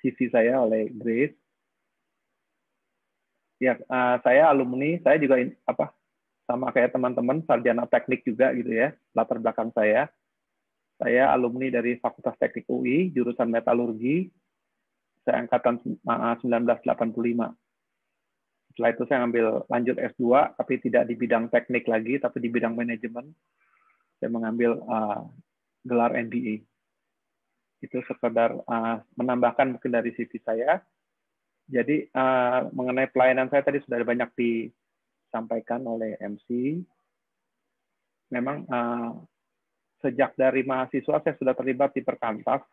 CV saya oleh Grace. Ya, saya alumni, saya juga sama kayak teman-teman sarjana teknik juga gitu ya, latar belakang saya. Saya alumni dari Fakultas Teknik UI, jurusan metalurgi. Saya angkatan 1985. Setelah itu saya ambil lanjut S2, tapi tidak di bidang teknik lagi, tapi di bidang manajemen. Saya mengambil gelar MBA. Itu sekedar menambahkan mungkin dari CV saya. Jadi mengenai pelayanan saya tadi sudah banyak disampaikan oleh MC. Memang sejak dari mahasiswa saya sudah terlibat di Perkantas,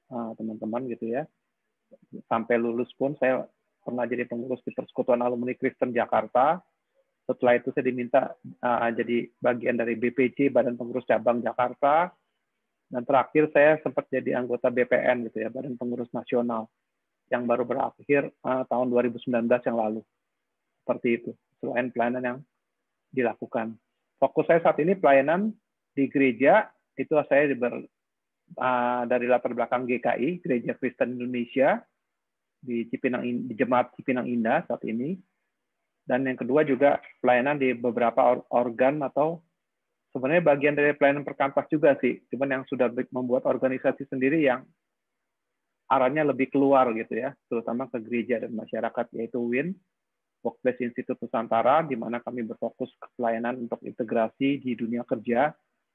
teman-teman gitu ya. Sampai lulus pun saya pernah jadi pengurus di Persekutuan Alumni Kristen Jakarta. Setelah itu saya diminta jadi bagian dari BPC, Badan Pengurus Cabang Jakarta. Dan terakhir saya sempat jadi anggota BPN gitu ya, Badan Pengurus Nasional, yang baru berakhir tahun 2019 yang lalu. Seperti itu, selain pelayanan yang dilakukan. Fokus saya saat ini pelayanan di gereja, itu saya dari latar belakang GKI, Gereja Kristen Indonesia, di Jemaat Cipinang Indah saat ini. Dan yang kedua juga pelayanan di beberapa organ atau sebenarnya bagian dari pelayanan Perkantas juga sih, cuman yang sudah membuat organisasi sendiri yang arahnya lebih keluar gitu ya, terutama ke gereja dan masyarakat, yaitu WIN, Workplace Institute Nusantara, di mana kami berfokus ke pelayanan untuk integrasi di dunia kerja,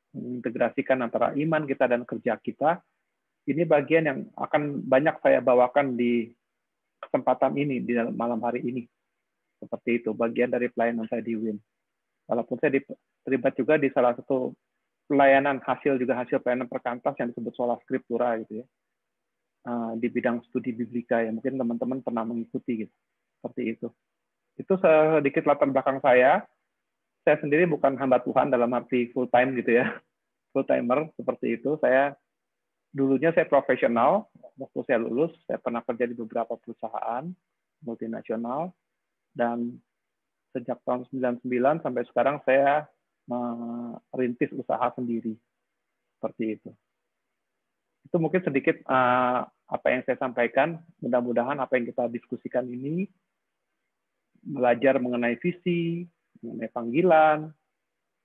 mengintegrasikan antara iman kita dan kerja kita. Ini bagian yang akan banyak saya bawakan di kesempatan ini, di dalam malam hari ini. Seperti itu, bagian dari pelayanan saya di WIN. Walaupun saya terlibat juga di salah satu pelayanan hasil pelayanan Perkantas yang disebut Sola Scriptura gitu ya. Di bidang studi biblika ya, mungkin teman-teman pernah mengikuti gitu. Seperti itu. Itu sedikit latar belakang saya. Saya sendiri bukan hamba Tuhan dalam arti full time gitu ya. Full timer seperti itu. Dulunya saya profesional. Waktu saya lulus, saya pernah kerja di beberapa perusahaan multinasional, dan sejak tahun 99 sampai sekarang saya merintis usaha sendiri. Seperti itu. Itu mungkin sedikit apa yang saya sampaikan. Mudah-mudahan apa yang kita diskusikan ini, belajar mengenai visi, mengenai panggilan,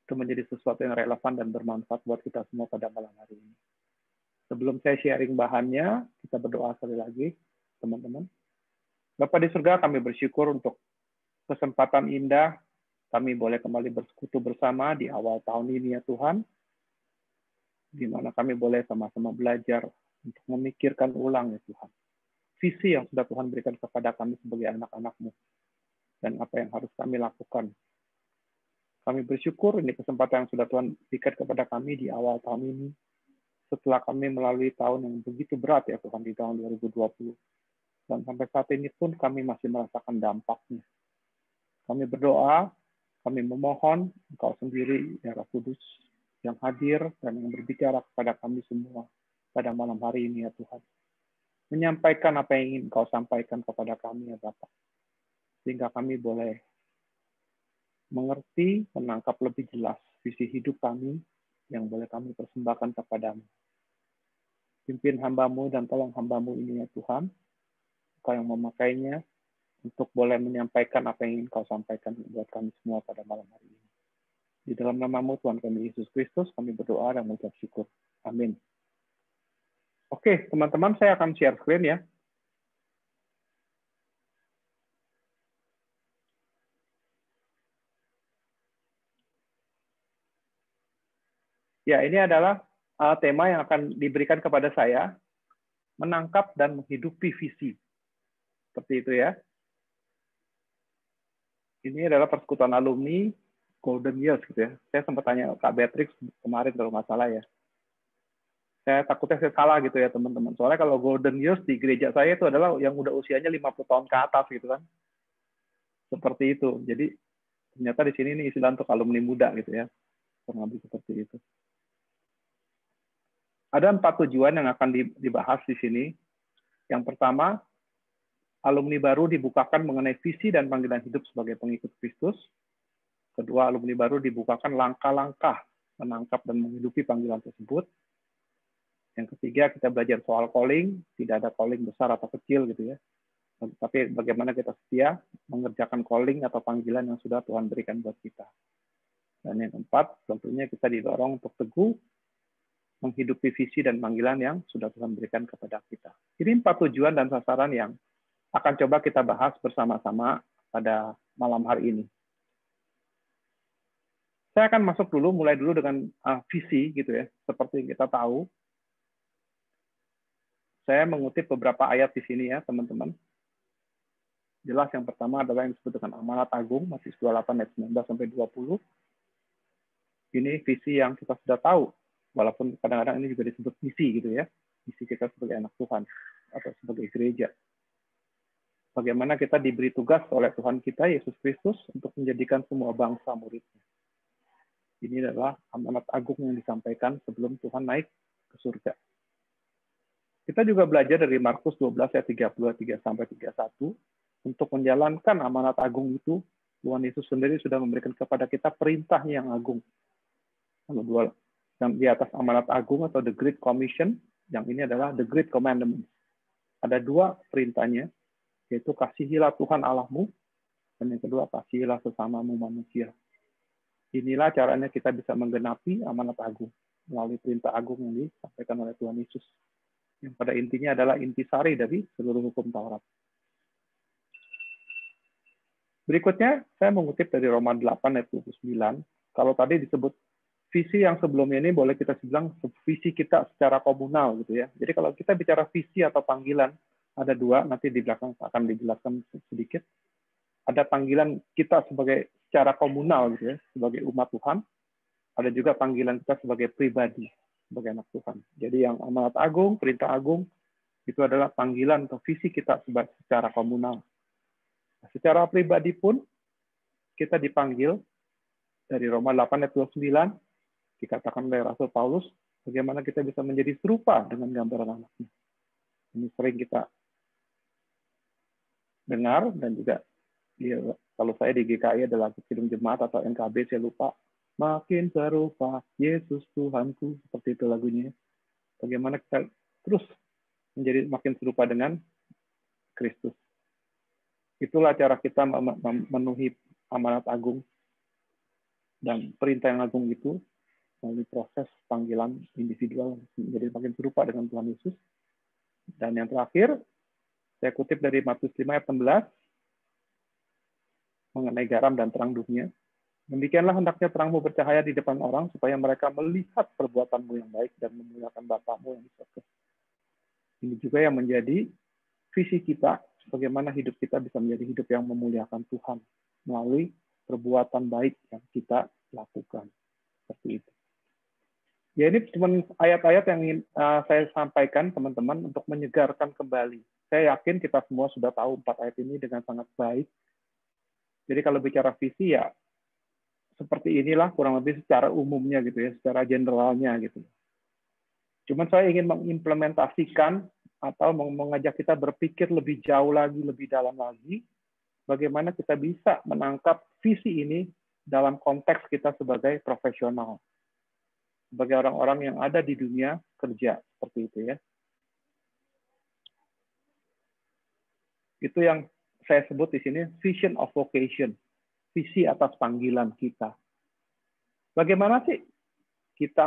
itu menjadi sesuatu yang relevan dan bermanfaat buat kita semua pada malam hari ini. Sebelum saya sharing bahannya, kita berdoa sekali lagi, teman-teman. Bapa di surga, kami bersyukur untuk kesempatan indah, kami boleh kembali bersekutu bersama di awal tahun ini ya Tuhan, di mana kami boleh sama-sama belajar untuk memikirkan ulang ya Tuhan. Visi yang sudah Tuhan berikan kepada kami sebagai anak-anak-Mu, dan apa yang harus kami lakukan. Kami bersyukur ini kesempatan yang sudah Tuhan berikan kepada kami di awal tahun ini, setelah kami melalui tahun yang begitu berat ya Tuhan, di tahun 2020. Dan sampai saat ini pun kami masih merasakan dampaknya. Kami berdoa, kami memohon Engkau sendiri, ya Roh Kudus, yang hadir dan yang berbicara kepada kami semua pada malam hari ini ya Tuhan. Menyampaikan apa yang ingin Engkau sampaikan kepada kami ya Bapa. Sehingga kami boleh mengerti, menangkap lebih jelas visi hidup kami yang boleh kami persembahkan kepadamu. Pimpin hamba-Mu dan tolong hamba-Mu ini ya Tuhan, Engkau yang memakainya untuk boleh menyampaikan apa yang ingin Kau sampaikan buat kami semua pada malam hari ini. Di dalam nama-Mu Tuhan kami Yesus Kristus, kami berdoa dan mengucap syukur. Amin. Oke, teman-teman, saya akan share screen ya. Ya, ini adalah tema yang akan diberikan kepada saya, menangkap dan menghidupi visi. Seperti itu ya. Ini adalah persekutuan alumni Golden Years gitu ya. Saya sempat tanya Kak Beatrix kemarin kalau nggak salah ya. Saya takutnya saya salah gitu ya teman-teman. Soalnya kalau Golden Years di gereja saya itu adalah yang udah usianya 50 tahun ke atas gitu kan. Seperti itu. Jadi ternyata di sini ini istilah untuk alumni muda gitu ya. Pengambil seperti itu. Ada 4 tujuan yang akan dibahas di sini. Yang pertama, alumni baru dibukakan mengenai visi dan panggilan hidup sebagai pengikut Kristus. Kedua, alumni baru dibukakan langkah-langkah menangkap dan menghidupi panggilan tersebut. Yang ketiga, kita belajar soal calling, tidak ada calling besar atau kecil gitu ya. Tapi bagaimana kita setia mengerjakan calling atau panggilan yang sudah Tuhan berikan buat kita. Dan yang keempat, tentunya kita didorong untuk teguh menghidupi visi dan panggilan yang sudah Tuhan berikan kepada kita. Ini 4 tujuan dan sasaran yang akan coba kita bahas bersama-sama pada malam hari ini. Saya akan masuk dulu, mulai dulu dengan visi gitu ya. Seperti yang kita tahu, saya mengutip beberapa ayat di sini ya, teman-teman. Jelas yang pertama adalah yang disebut dengan amanat agung, Matius 28 ayat 19 sampai 20. Ini visi yang kita sudah tahu, walaupun kadang-kadang ini juga disebut misi gitu ya, misi kita sebagai anak Tuhan atau sebagai gereja. Bagaimana kita diberi tugas oleh Tuhan kita Yesus Kristus untuk menjadikan semua bangsa muridnya. Ini adalah amanat agung yang disampaikan sebelum Tuhan naik ke surga. Kita juga belajar dari Markus 12 ayat 33 sampai 31 untuk menjalankan amanat agung itu. Tuhan Yesus sendiri sudah memberikan kepada kita perintahnya yang agung. Yang di atas amanat agung atau the Great Commission, yang ini adalah the Great Commandment. Ada 2 perintahnya, yaitu kasihilah Tuhan Allahmu, dan yang kedua kasihilah sesamamu manusia. Inilah caranya kita bisa menggenapi amanat agung melalui perintah agung yang disampaikan oleh Tuhan Yesus. Yang pada intinya adalah intisari dari seluruh hukum Taurat. Berikutnya, saya mengutip dari Roma 8 ayat 29. Kalau tadi disebut visi yang sebelumnya ini boleh kita bilang visi kita secara komunal gitu ya. Jadi kalau kita bicara visi atau panggilan, ada 2, nanti di belakang akan dijelaskan sedikit. Ada panggilan kita sebagai secara komunal gitu ya, sebagai umat Tuhan. Ada juga panggilan kita sebagai pribadi, sebagai anak Tuhan. Jadi yang amanat agung, perintah agung, itu adalah panggilan atau visi kita secara komunal. Nah, secara pribadi pun, kita dipanggil dari Roma 8 ayat 29, dikatakan oleh Rasul Paulus, bagaimana kita bisa menjadi serupa dengan gambaran anaknya. Ini sering kita dengar, dan juga kalau saya di GKI adalah Kidung Jemaat atau NKB, saya lupa. Makin serupa Yesus Tuhanku, seperti itu lagunya. Bagaimana kita terus menjadi makin serupa dengan Kristus. Itulah cara kita memenuhi amanat agung dan perintah yang agung itu melalui proses panggilan individual menjadi makin serupa dengan Tuhan Yesus. Dan yang terakhir, saya kutip dari Matius 5 ayat 16 mengenai garam dan terang dunia. Demikianlah hendaknya terangmu bercahaya di depan orang, supaya mereka melihat perbuatanmu yang baik dan memuliakan Bapamu yang di surga. Ini juga yang menjadi visi kita, bagaimana hidup kita bisa menjadi hidup yang memuliakan Tuhan melalui perbuatan baik yang kita lakukan. Seperti itu. Ya, ini cuma ayat-ayat yang ingin saya sampaikan, teman-teman, untuk menyegarkan kembali. Saya yakin kita semua sudah tahu 4 ayat ini dengan sangat baik. Jadi kalau bicara visi ya, seperti inilah kurang lebih secara umumnya gitu ya, secara generalnya gitu. Cuman saya ingin mengimplementasikan atau mengajak kita berpikir lebih jauh lagi, lebih dalam lagi, bagaimana kita bisa menangkap visi ini dalam konteks kita sebagai profesional, sebagai orang-orang yang ada di dunia kerja, seperti itu ya. Itu yang saya sebut di sini vision of vocation, visi atas panggilan kita. Bagaimana sih kita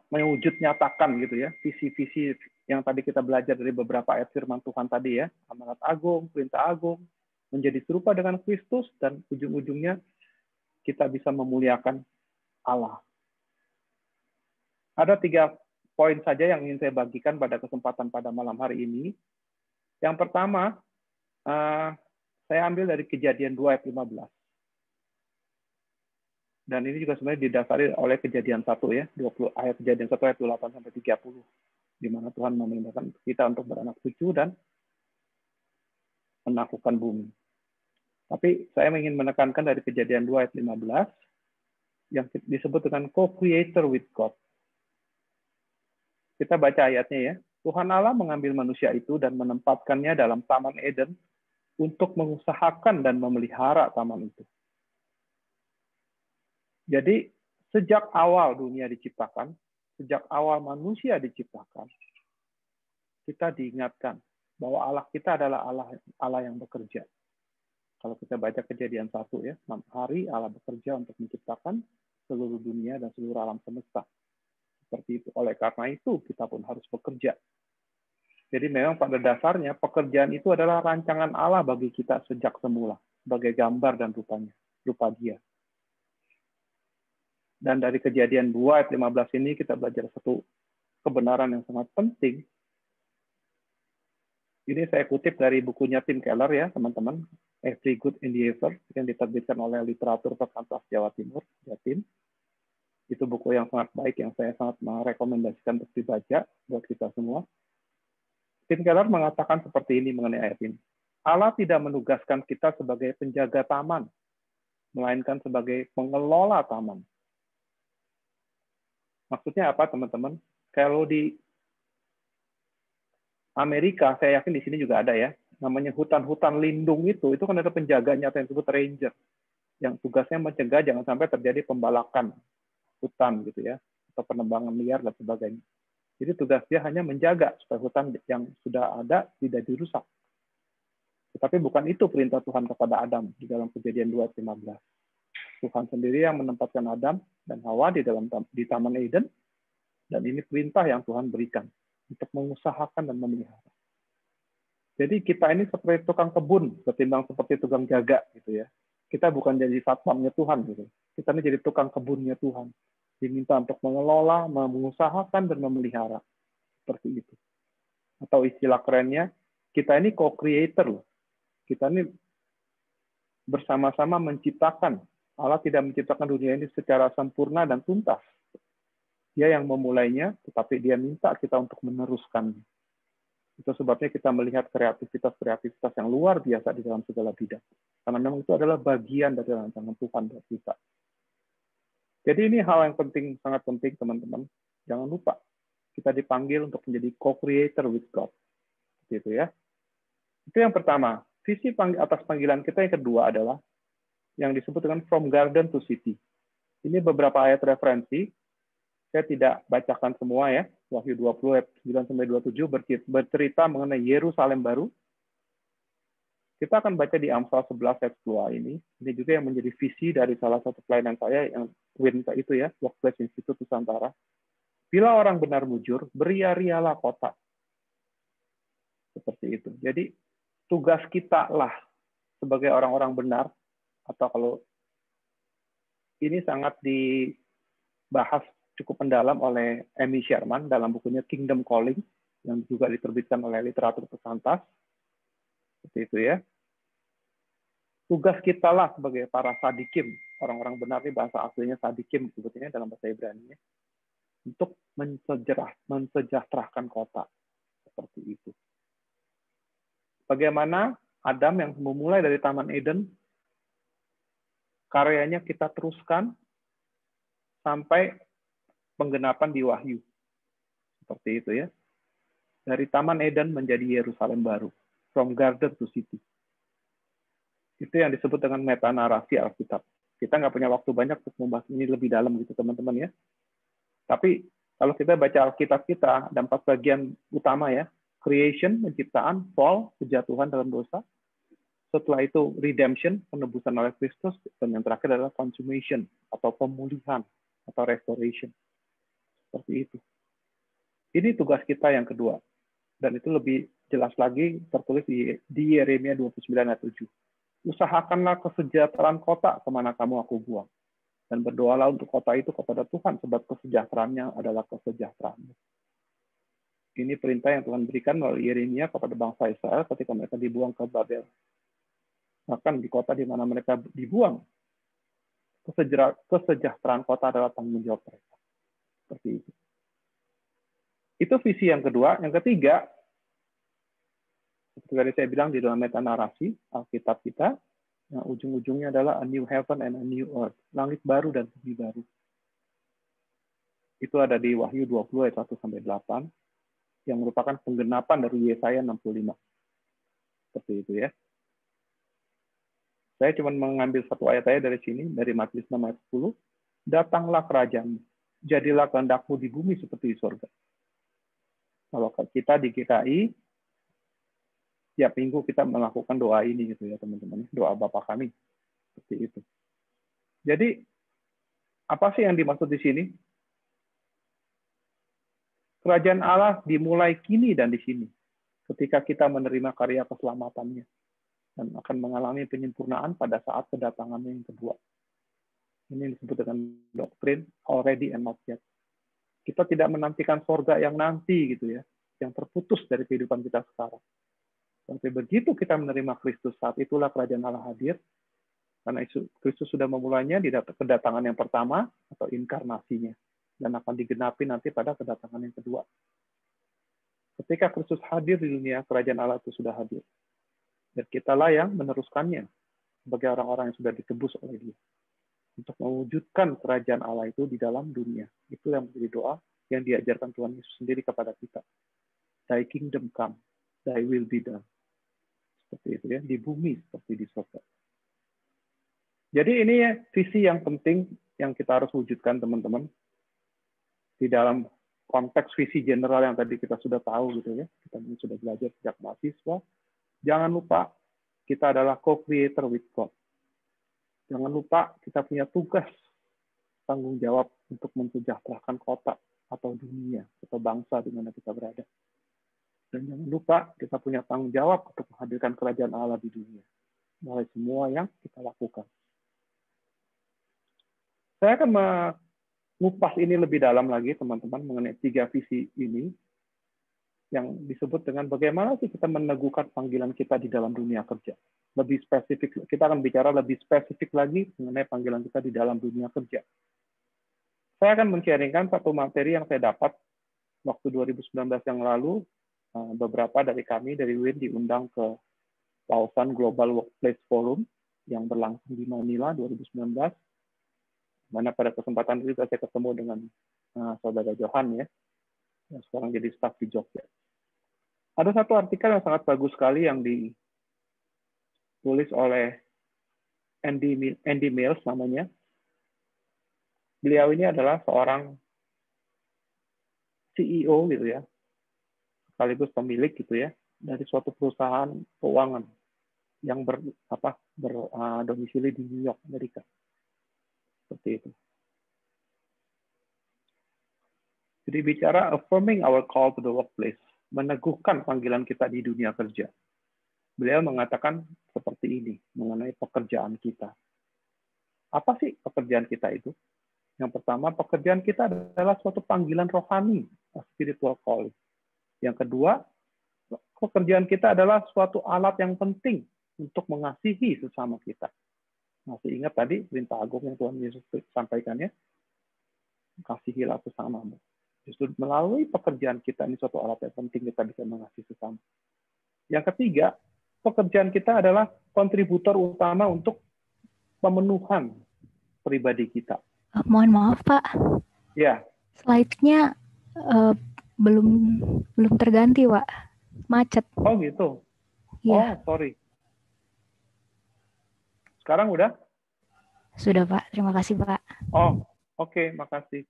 mewujud nyatakan gitu ya, visi-visi yang tadi kita belajar dari beberapa ayat firman Tuhan tadi ya, amanat agung, perintah agung, menjadi serupa dengan Kristus, dan ujung-ujungnya kita bisa memuliakan Allah. Ada 3 poin saja yang ingin saya bagikan pada kesempatan pada malam hari ini. Yang pertama, saya ambil dari Kejadian 2 ayat 15. Dan ini juga sebenarnya didasari oleh Kejadian 1 ya, 20 ayat Kejadian 1 ayat 28 sampai 30, di mana Tuhan memerintahkan kita untuk beranak cucu dan menaklukkan bumi. Tapi saya ingin menekankan dari Kejadian 2 ayat 15 yang disebut dengan co-creator with God. Kita baca ayatnya ya. Tuhan Allah mengambil manusia itu dan menempatkannya dalam Taman Eden untuk mengusahakan dan memelihara taman itu. Jadi, sejak awal dunia diciptakan, sejak awal manusia diciptakan, kita diingatkan bahwa Allah kita adalah Allah yang bekerja. Kalau kita baca Kejadian 1 ya, 6 hari Allah bekerja untuk menciptakan seluruh dunia dan seluruh alam semesta. Seperti itu. Oleh karena itu, kita pun harus bekerja. Jadi memang pada dasarnya pekerjaan itu adalah rancangan Allah bagi kita sejak semula, sebagai gambar dan rupa Dia. Dan dari Kejadian 2 ayat 15 ini kita belajar satu kebenaran yang sangat penting. Ini saya kutip dari bukunya Tim Keller ya, teman-teman. Every Good Endeavor, yang diterbitkan oleh Literatur Perkantas Jawa Timur, Jatim. Itu buku yang sangat baik, yang saya sangat merekomendasikan untuk dibaca buat kita semua. Tim Keller mengatakan seperti ini mengenai ayat ini. Allah tidak menugaskan kita sebagai penjaga taman, melainkan sebagai pengelola taman. Maksudnya apa, teman-teman? Kalau di Amerika, saya yakin di sini juga ada ya, namanya hutan-hutan lindung itu kan ada penjaganya atau yang disebut ranger, yang tugasnya mencegah jangan sampai terjadi pembalakan hutan gitu ya, atau penebangan liar dan sebagainya. Jadi tugas dia hanya menjaga supaya hutan yang sudah ada tidak dirusak. Tetapi bukan itu perintah Tuhan kepada Adam di dalam Kejadian 2:15. Tuhan sendiri yang menempatkan Adam dan Hawa di Taman Eden, dan ini perintah yang Tuhan berikan untuk mengusahakan dan memelihara. Jadi kita ini seperti tukang kebun ketimbang seperti tukang jaga gitu ya. Kita bukan jadi satpamnya Tuhan gitu. Kita ini jadi tukang kebunnya Tuhan. Diminta untuk mengelola, mengusahakan dan memelihara. Seperti itu. Atau istilah kerennya, kita ini co-creator loh. Kita ini bersama-sama menciptakan. Allah tidak menciptakan dunia ini secara sempurna dan tuntas. Dia yang memulainya, tetapi dia minta kita untuk meneruskannya. Itu sebabnya kita melihat kreativitas yang luar biasa di dalam segala bidang. Karena memang itu adalah bagian dari rancangan Tuhan buat kita. Jadi ini hal yang penting, sangat penting teman-teman. Jangan lupa, kita dipanggil untuk menjadi co-creator with God. Gitu ya. Itu yang pertama. Visi atas panggilan kita yang kedua adalah yang disebut dengan from garden to city. Ini beberapa ayat referensi. Saya tidak bacakan semua ya. Wahyu 20 ayat 9-27 bercerita mengenai Yerusalem baru. Kita akan baca di Amsal 11 ayat 2 ini. Ini juga yang menjadi visi dari salah satu pelayanan saya yang WIN itu ya, Workplace Institute Nusantara. Bila orang benar mujur, beria-rialah kota. Seperti itu. Jadi tugas kita lah sebagai orang-orang benar, atau kalau ini sangat dibahas cukup mendalam oleh Amy Sherman dalam bukunya Kingdom Calling, yang juga diterbitkan oleh Literatur Perkantas. Seperti itu ya. Tugas kita lah sebagai para sadikim, orang-orang benar ini bahasa aslinya sadikim sebetulnya dalam bahasa Ibrani, untuk mensejahterakan kota. Seperti itu. Bagaimana Adam yang memulai dari Taman Eden, karyanya kita teruskan sampai penggenapan di Wahyu. Seperti itu ya. Dari Taman Eden menjadi Yerusalem baru. From garden to city. Itu yang disebut dengan metanarasi Alkitab. Kita nggak punya waktu banyak untuk membahas ini lebih dalam gitu teman-teman ya. Tapi kalau kita baca Alkitab kita, ada 4 bagian utama ya. Creation, penciptaan, fall, kejatuhan dalam dosa. Setelah itu redemption, penebusan oleh Kristus. Dan yang terakhir adalah consummation, atau pemulihan, atau restoration. Seperti itu. Ini tugas kita yang kedua. Dan itu lebih jelas lagi tertulis di Yeremia 29 ayat 7. Usahakanlah kesejahteraan kota kemana kamu aku buang. Dan berdoalah untuk kota itu kepada Tuhan, sebab kesejahteraannya adalah kesejahteraanmu. Ini perintah yang Tuhan berikan melalui Yeremia kepada bangsa Israel ketika mereka dibuang ke Babel. Bahkan di kota di mana mereka dibuang, kesejahteraan kota adalah tanggung jawab mereka. Seperti itu. Itu visi yang kedua. Yang ketiga, seperti tadi saya bilang di dalam metanarasi Alkitab kita, yang ujung-ujungnya adalah a new heaven and a new earth. Langit baru dan bumi baru. Itu ada di Wahyu 20 ayat 1-8, yang merupakan penggenapan dari Yesaya 65. Seperti itu ya. Saya cuma mengambil satu ayat aja dari sini, dari Matius 6 ayat 10. Datanglah kerajaanmu. jadilah kehendak-Mu di bumi seperti di surga. Kalau kita di GKI, tiap minggu kita melakukan doa ini gitu ya teman-teman, doa Bapa kami seperti itu. Jadi apa sih yang dimaksud di sini? Kerajaan Allah dimulai kini dan di sini, ketika kita menerima karya keselamatannya dan akan mengalami penyempurnaan pada saat kedatangannya yang kedua. Ini disebut dengan doktrin already and not yet. Kita tidak menantikan surga yang nanti gitu ya, yang terputus dari kehidupan kita sekarang. Sampai begitu kita menerima Kristus, saat itulah kerajaan Allah hadir, karena Kristus sudah memulainya di kedatangan yang pertama atau inkarnasinya, dan akan digenapi nanti pada kedatangan yang kedua. Ketika Kristus hadir di dunia, kerajaan Allah itu sudah hadir. Dan kitalah yang meneruskannya sebagai orang-orang yang sudah ditebus oleh Dia. Untuk mewujudkan kerajaan Allah itu di dalam dunia. Itu yang menjadi doa yang diajarkan Tuhan Yesus sendiri kepada kita. Thy kingdom come, thy will be done. Seperti itu ya, di bumi seperti di surga. Jadi ini ya, visi yang penting yang kita harus wujudkan teman-teman. Di dalam konteks visi general yang tadi kita sudah tahu gitu ya. Kita sudah belajar sejak mahasiswa. Jangan lupa kita adalah co-creator with God. Jangan lupa kita punya tugas, tanggung jawab untuk mensejahterakan kota atau dunia atau bangsa di mana kita berada. Dan jangan lupa kita punya tanggung jawab untuk menghadirkan kerajaan Allah di dunia. Mulai semua yang kita lakukan. Saya akan mengupas ini lebih dalam lagi teman-teman mengenai 3 visi ini yang disebut dengan bagaimana sih kita meneguhkan panggilan kita di dalam dunia kerja. Lebih spesifik, kita akan bicara lebih spesifik lagi mengenai panggilan kita di dalam dunia kerja. Saya akan men-sharingkan satu materi yang saya dapat waktu 2019 yang lalu. Beberapa dari kami dari WIN diundang ke Lausan Global Workplace Forum yang berlangsung di Manila 2019. Mana pada kesempatan itu saya ketemu dengan saudara Johan ya, yang sekarang jadi staf di Jogja. Ada satu artikel yang sangat bagus sekali yang ditulis oleh Andy Mills namanya. Beliau ini adalah seorang CEO gitu ya, sekaligus pemilik gitu ya dari suatu perusahaan keuangan yang berdomisili di New York, Amerika. Seperti itu. Jadi bicara affirming our call to the workplace, meneguhkan panggilan kita di dunia kerja. Beliau mengatakan seperti ini mengenai pekerjaan kita. Apa sih pekerjaan kita itu? Yang pertama, pekerjaan kita adalah suatu panggilan rohani, spiritual calling. Yang kedua, pekerjaan kita adalah suatu alat yang penting untuk mengasihi sesama kita. Masih ingat tadi perintah agung yang Tuhan Yesus sampaikannya? Kasihilah sesamamu. Justru melalui pekerjaan kita ini suatu alat yang penting kita bisa mengasihi sesama. Yang ketiga, pekerjaan kita adalah kontributor utama untuk pemenuhan pribadi kita. Mohon maaf Pak. Ya. Slide-nya belum terganti Pak. Macet. Oh gitu. Ya. Oh sorry. Sekarang udah? Sudah Pak. Terima kasih Pak. Oh oke. Makasih.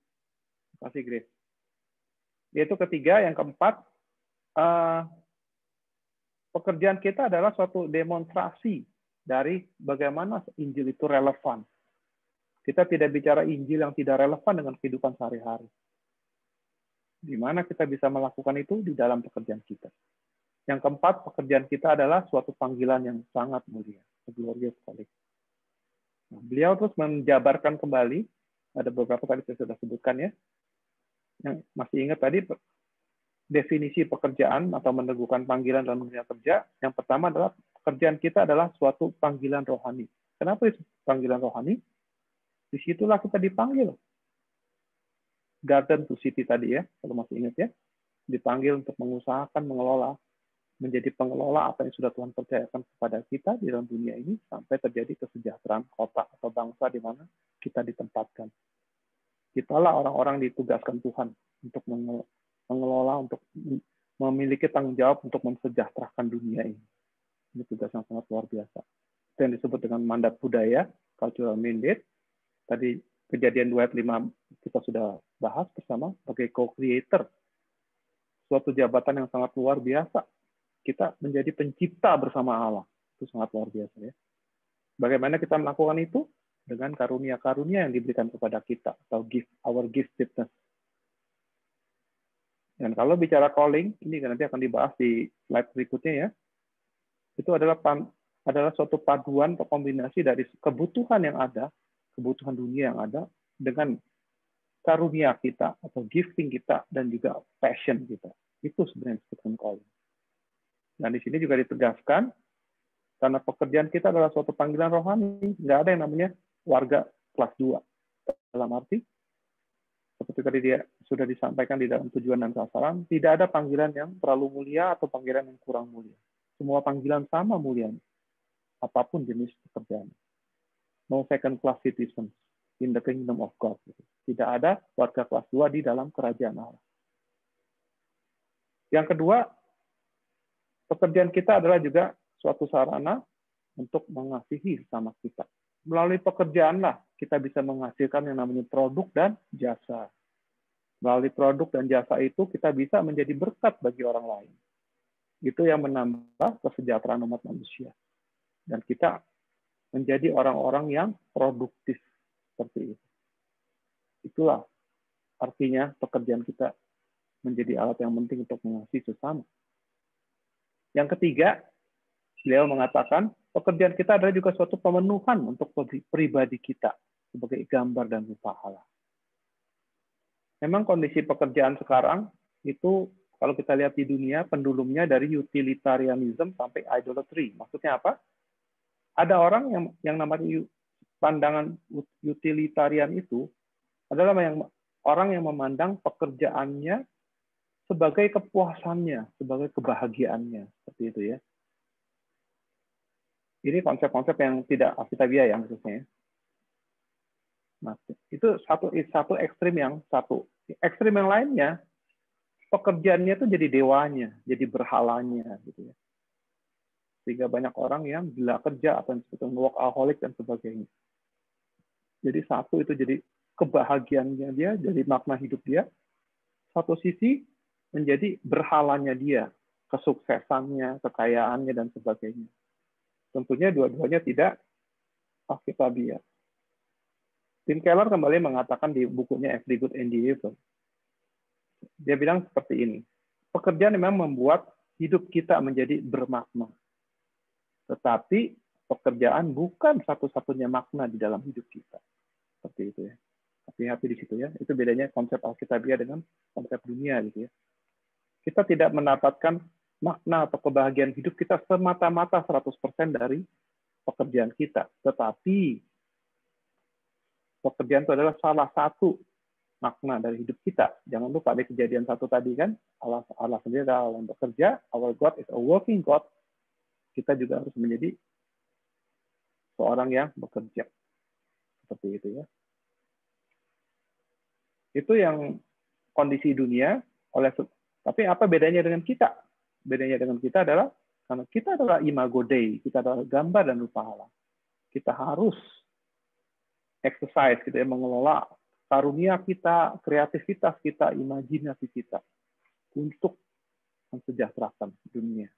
Makasih Grace. Yaitu ketiga, yang keempat, pekerjaan kita adalah suatu demonstrasi dari bagaimana Injil itu relevan. Kita tidak bicara Injil yang tidak relevan dengan kehidupan sehari-hari. Di mana kita bisa melakukan itu di dalam pekerjaan kita. Yang keempat, pekerjaan kita adalah suatu panggilan yang sangat mulia, glorious calling. Nah, beliau terus menjabarkan kembali, ada beberapa tadi saya sudah sebutkan ya, yang masih ingat tadi definisi pekerjaan atau meneguhkan panggilan dalam dunia kerja. Yang pertama adalah pekerjaan kita adalah suatu panggilan rohani. Kenapa itu panggilan rohani? Disitulah kita dipanggil. Garden to City tadi ya, kalau masih ingat ya. Dipanggil untuk mengusahakan, mengelola, menjadi pengelola apa yang sudah Tuhan percayakan kepada kita di dalam dunia ini sampai terjadi kesejahteraan kota atau bangsa di mana kita ditempatkan. Kitalah orang-orang ditugaskan Tuhan untuk mengelola, untuk memiliki tanggung jawab untuk mensejahterakan dunia ini. Ini tugas yang sangat luar biasa. Itu yang disebut dengan mandat budaya, cultural mandate. Tadi Kejadian 2 ayat 5 kita sudah bahas bersama sebagai co-creator. Suatu jabatan yang sangat luar biasa. Kita menjadi pencipta bersama Allah. Itu sangat luar biasa ya. Bagaimana kita melakukan itu? Dengan karunia-karunia yang diberikan kepada kita, atau our giftedness. Dan kalau bicara calling, ini nanti akan dibahas di slide berikutnya ya. Itu adalah suatu paduan atau kombinasi dari kebutuhan yang ada, kebutuhan dunia yang ada, dengan karunia kita atau gifting kita dan juga passion kita. Itu sebenarnya disebutkan calling. Dan di sini juga ditegaskan karena pekerjaan kita adalah suatu panggilan rohani, nggak ada yang namanya warga kelas 2. Dalam arti seperti tadi dia sudah disampaikan di dalam tujuan dan sasaran, tidak ada panggilan yang terlalu mulia atau panggilan yang kurang mulia. Semua panggilan sama mulianya, apapun jenis pekerjaan. No second class citizens in the kingdom of God. Tidak ada warga kelas 2 di dalam kerajaan Allah. Yang kedua, pekerjaan kita adalah juga suatu sarana untuk mengasihi sama kita. Melalui pekerjaanlah kita bisa menghasilkan yang namanya produk dan jasa. Melalui produk dan jasa itu kita bisa menjadi berkat bagi orang lain. Itu yang menambah kesejahteraan umat manusia. Dan kita menjadi orang-orang yang produktif seperti itu. Itulah artinya pekerjaan kita menjadi alat yang penting untuk mengasihi sesama. Yang ketiga, beliau mengatakan pekerjaan kita adalah juga suatu pemenuhan untuk pribadi kita sebagai gambar dan rupa Allah. Memang kondisi pekerjaan sekarang itu kalau kita lihat di dunia pendulumnya dari utilitarianism sampai idolatry. Maksudnya apa? Ada orang yang namanya pandangan utilitarian itu adalah orang yang memandang pekerjaannya sebagai kepuasannya, sebagai kebahagiaannya, seperti itu ya. Ini konsep-konsep yang tidak alkitabiah ya maksudnya. Nah, itu satu ekstrim yang satu. Ekstrim yang lainnya, pekerjaannya itu jadi dewanya, jadi berhalanya, gitu ya. Sehingga banyak orang yang gila kerja atau yang disebut workaholic dan sebagainya. Jadi satu itu jadi kebahagiaannya dia, jadi makna hidup dia. Satu sisi menjadi berhalanya dia, kesuksesannya, kekayaannya dan sebagainya. Tentunya dua-duanya tidak alkitabiah. Tim Keller kembali mengatakan di bukunya Every Good and the Evil. Dia bilang seperti ini. Pekerjaan memang membuat hidup kita menjadi bermakna. Tetapi pekerjaan bukan satu-satunya makna di dalam hidup kita. Seperti itu ya. Hati-hati di situ ya. Itu bedanya konsep alkitabiah dengan konsep dunia gitu ya. Kita tidak mendapatkan makna atau kebahagiaan hidup kita semata-mata 100% dari pekerjaan kita. Tetapi pekerjaan itu adalah salah satu makna dari hidup kita. Jangan lupa di kejadian 1 tadi kan, Allah sendiri adalah Allah yang bekerja, our God is a working God. Kita juga harus menjadi seorang yang bekerja. Seperti itu ya. Itu yang kondisi dunia. Tapi apa bedanya dengan kita? Bedanya dengan kita adalah, karena kita adalah imago Dei, kita adalah gambar dan rupa Allah. Kita harus exercise, gitu ya, mengelola karunia kita, kreativitas kita, imajinasi kita untuk mensejahterakan dunia.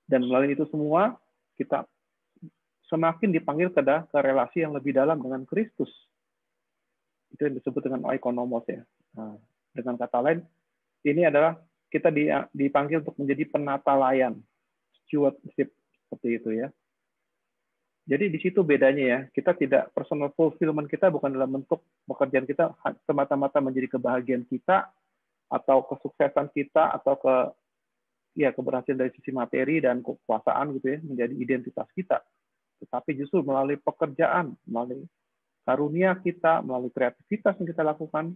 Dan melalui itu semua, kita semakin dipanggil ke relasi yang lebih dalam dengan Kristus. Itu yang disebut dengan oikonomos ya. Nah, dengan kata lain, ini adalah kita dipanggil untuk menjadi penata layan, stewardship, seperti itu ya. Jadi di situ bedanya ya, kita tidak personal fulfillment kita bukan dalam bentuk pekerjaan kita semata-mata menjadi kebahagiaan kita atau kesuksesan kita atau keberhasilan dari sisi materi dan kekuasaan gitu ya, menjadi identitas kita. Tetapi justru melalui pekerjaan, melalui karunia kita, melalui kreativitas yang kita lakukan,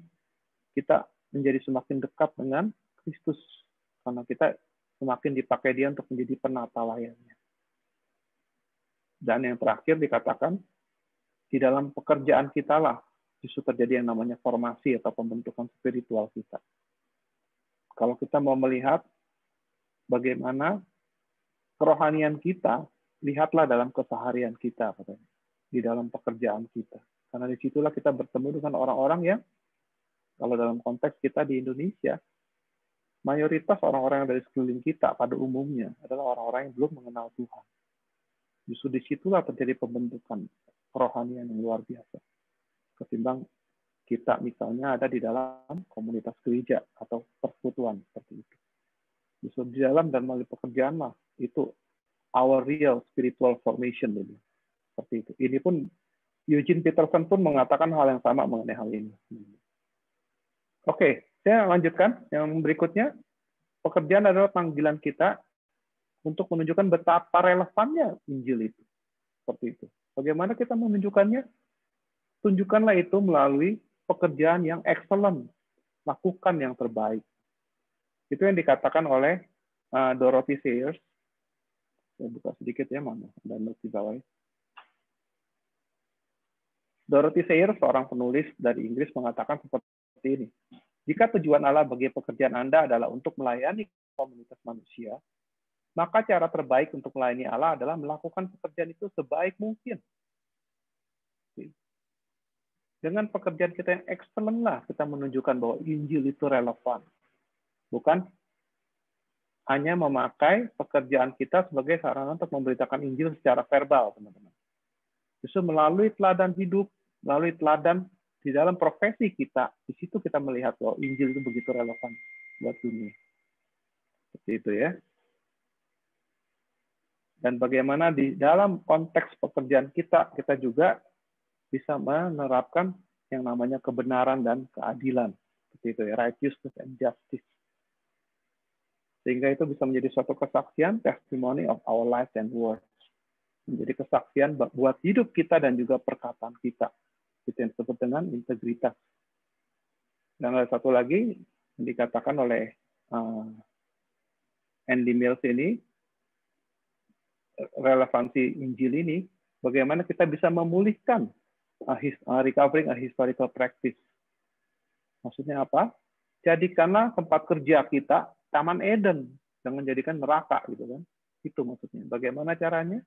kita menjadi semakin dekat dengan Kristus karena kita semakin dipakai Dia untuk menjadi penata layannya. Dan yang terakhir dikatakan, di dalam pekerjaan kita lah justru terjadi yang namanya formasi atau pembentukan spiritual kita. Kalau kita mau melihat bagaimana kerohanian kita, lihatlah dalam keseharian kita, katanya, di dalam pekerjaan kita. Karena disitulah kita bertemu dengan orang-orang yang, kalau dalam konteks kita di Indonesia, mayoritas orang-orang yang dari sekeliling kita pada umumnya adalah orang-orang yang belum mengenal Tuhan. Justru disitulah terjadi pembentukan kerohanian yang luar biasa. Ketimbang kita misalnya ada di dalam komunitas gereja atau persekutuan seperti itu. Justru di dalam dan melalui pekerjaan lah, itu our real spiritual formation. Seperti itu. Ini pun Eugene Peterson pun mengatakan hal yang sama mengenai hal ini. Oke, saya lanjutkan. Yang berikutnya, pekerjaan adalah panggilan kita untuk menunjukkan betapa relevannya Injil itu. Seperti itu. Bagaimana kita menunjukkannya? Tunjukkanlah itu melalui pekerjaan yang excellent. Lakukan yang terbaik. Itu yang dikatakan oleh Dorothy Sayers. Saya buka sedikit ya, mana? Ada note di bawah. Dorothy Sayers, seorang penulis dari Inggris, mengatakan seperti ini. Jika tujuan Allah bagi pekerjaan Anda adalah untuk melayani komunitas manusia, maka cara terbaik untuk melayani Allah adalah melakukan pekerjaan itu sebaik mungkin. Dengan pekerjaan kita yang excellent lah, kita menunjukkan bahwa Injil itu relevan. Bukan hanya memakai pekerjaan kita sebagai sarana untuk memberitakan Injil secara verbal, teman-teman. Justru melalui teladan hidup, melalui teladan di dalam profesi kita, di situ kita melihat bahwa Injil itu begitu relevan buat dunia. Seperti itu ya. Dan bagaimana di dalam konteks pekerjaan kita, kita juga bisa menerapkan yang namanya kebenaran dan keadilan. Seperti itu ya, righteousness and justice. Sehingga itu bisa menjadi suatu kesaksian, testimony of our life and words. Menjadi kesaksian buat hidup kita dan juga perkataan kita. Itu yang disebut dengan integritas. Dan ada satu lagi yang dikatakan oleh Andy Mills ini, relevansi Injil ini, bagaimana kita bisa memulihkan recovering a historical practice. Maksudnya apa? Jadikanlah tempat kerja kita Taman Eden, jangan jadikan neraka gitu kan. Itu maksudnya. Bagaimana caranya?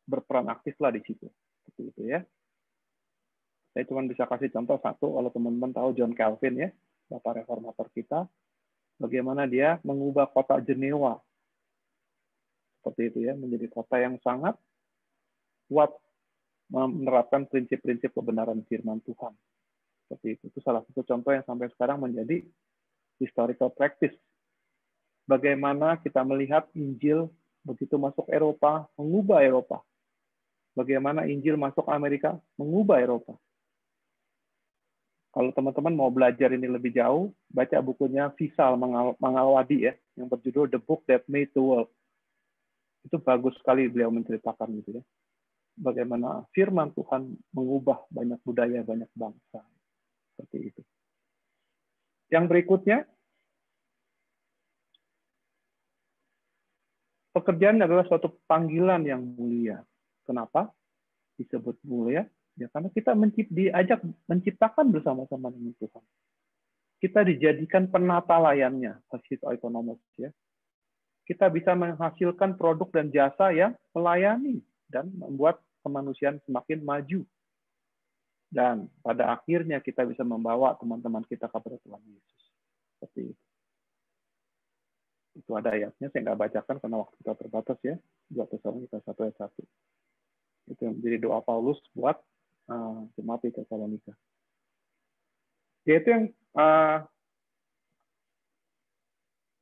Berperan aktiflah di situ. Seperti itu ya. Saya cuma bisa kasih contoh satu, kalau teman-teman tahu John Calvin ya, Bapak Reformator kita, bagaimana dia mengubah kota Jenewa. Seperti itu ya, menjadi kota yang sangat kuat menerapkan prinsip-prinsip kebenaran firman Tuhan. Seperti itu. Itu salah satu contoh yang sampai sekarang menjadi historical practice. Bagaimana kita melihat Injil begitu masuk Eropa, mengubah Eropa. Bagaimana Injil masuk Amerika, mengubah Eropa. Kalau teman-teman mau belajar ini lebih jauh, baca bukunya Vishal Mangalwadi ya, yang berjudul The Book That Made the World. Itu bagus sekali beliau menceritakan gitu ya. Bagaimana firman Tuhan mengubah banyak budaya, banyak bangsa. Seperti itu. Yang berikutnya, pekerjaan adalah suatu panggilan yang mulia. Kenapa disebut mulia? Ya, karena kita diajak menciptakan bersama-sama dengan Tuhan. Kita dijadikan penata layarnya, hasil ekonomis ya. Kita bisa menghasilkan produk dan jasa yang melayani dan membuat kemanusiaan semakin maju. Dan pada akhirnya kita bisa membawa teman-teman kita kepada Tuhan Yesus. Seperti itu. Itu ada ayatnya, saya nggak bacakan karena waktu kita terbatas ya. 2 Tesalonika 1 ayat 1. Itu yang menjadi doa Paulus buat jemaat di Tesalonika. Yaitu yang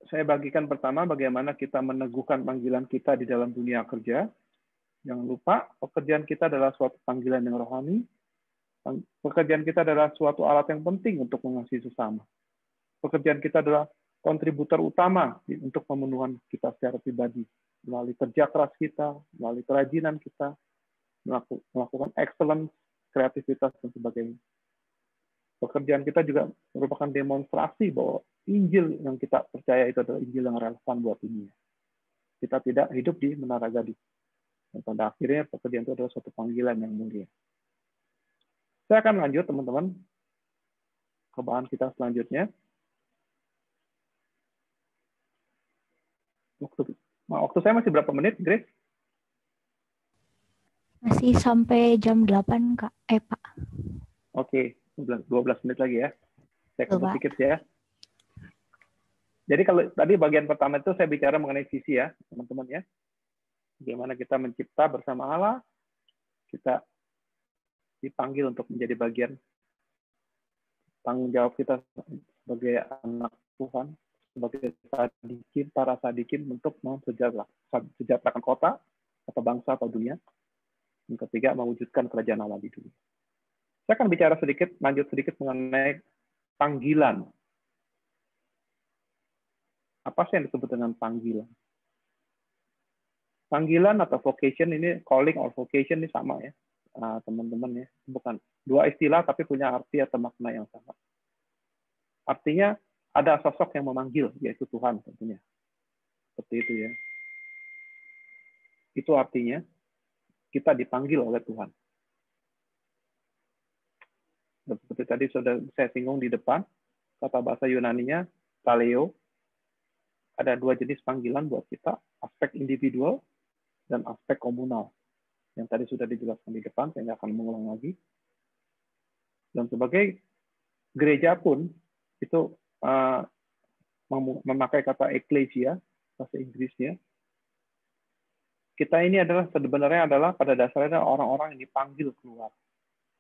saya bagikan pertama, bagaimana kita meneguhkan panggilan kita di dalam dunia kerja. Jangan lupa, pekerjaan kita adalah suatu panggilan yang rohani. Pekerjaan kita adalah suatu alat yang penting untuk mengasihi sesama. Pekerjaan kita adalah kontributor utama untuk pemenuhan kita secara pribadi. Melalui kerja keras kita, melalui kerajinan kita, melakukan excellence, kreativitas, dan sebagainya. Pekerjaan kita juga merupakan demonstrasi bahwa Injil yang kita percaya itu adalah Injil yang relevan buat dunia. Kita tidak hidup di menara gading. Dan pada akhirnya pekerjaan itu adalah suatu panggilan yang mulia. Saya akan lanjut, teman-teman, ke bahan kita selanjutnya. Waktu saya masih berapa menit, Grace? Masih Masih sampai jam 8, Kak. Pak. Oke, 12 menit lagi ya. Saya Betul, kebut Pak. sedikit ya. Jadi kalau tadi bagian pertama itu saya bicara mengenai visi ya, teman-teman ya. Bagaimana kita mencipta bersama Allah, kita dipanggil untuk menjadi bagian tanggung jawab kita sebagai anak Tuhan, sebagai sadikin, para sadikin untuk mensejahterakan kota, atau bangsa, atau dunia. Yang ketiga, mewujudkan kerajaan Allah di dunia. Saya akan bicara lanjut sedikit mengenai panggilan. Apa sih yang disebut dengan panggilan? Panggilan atau vocation ini, calling or vocation ini sama ya, teman-teman ya. Bukan dua istilah tapi punya arti atau makna yang sama. Artinya ada sosok yang memanggil, yaitu Tuhan tentunya. Seperti itu ya. Itu artinya kita dipanggil oleh Tuhan. Seperti tadi sudah saya singgung di depan, kata bahasa Yunaninya, kaleo. Ada dua jenis panggilan buat kita, aspek individual dan aspek komunal. Yang tadi sudah dijelaskan di depan, saya nggak akan mengulang lagi. Dan sebagai gereja pun, itu memakai kata ekklesia, bahasa Inggrisnya. Kita ini sebenarnya adalah pada dasarnya orang-orang yang dipanggil keluar.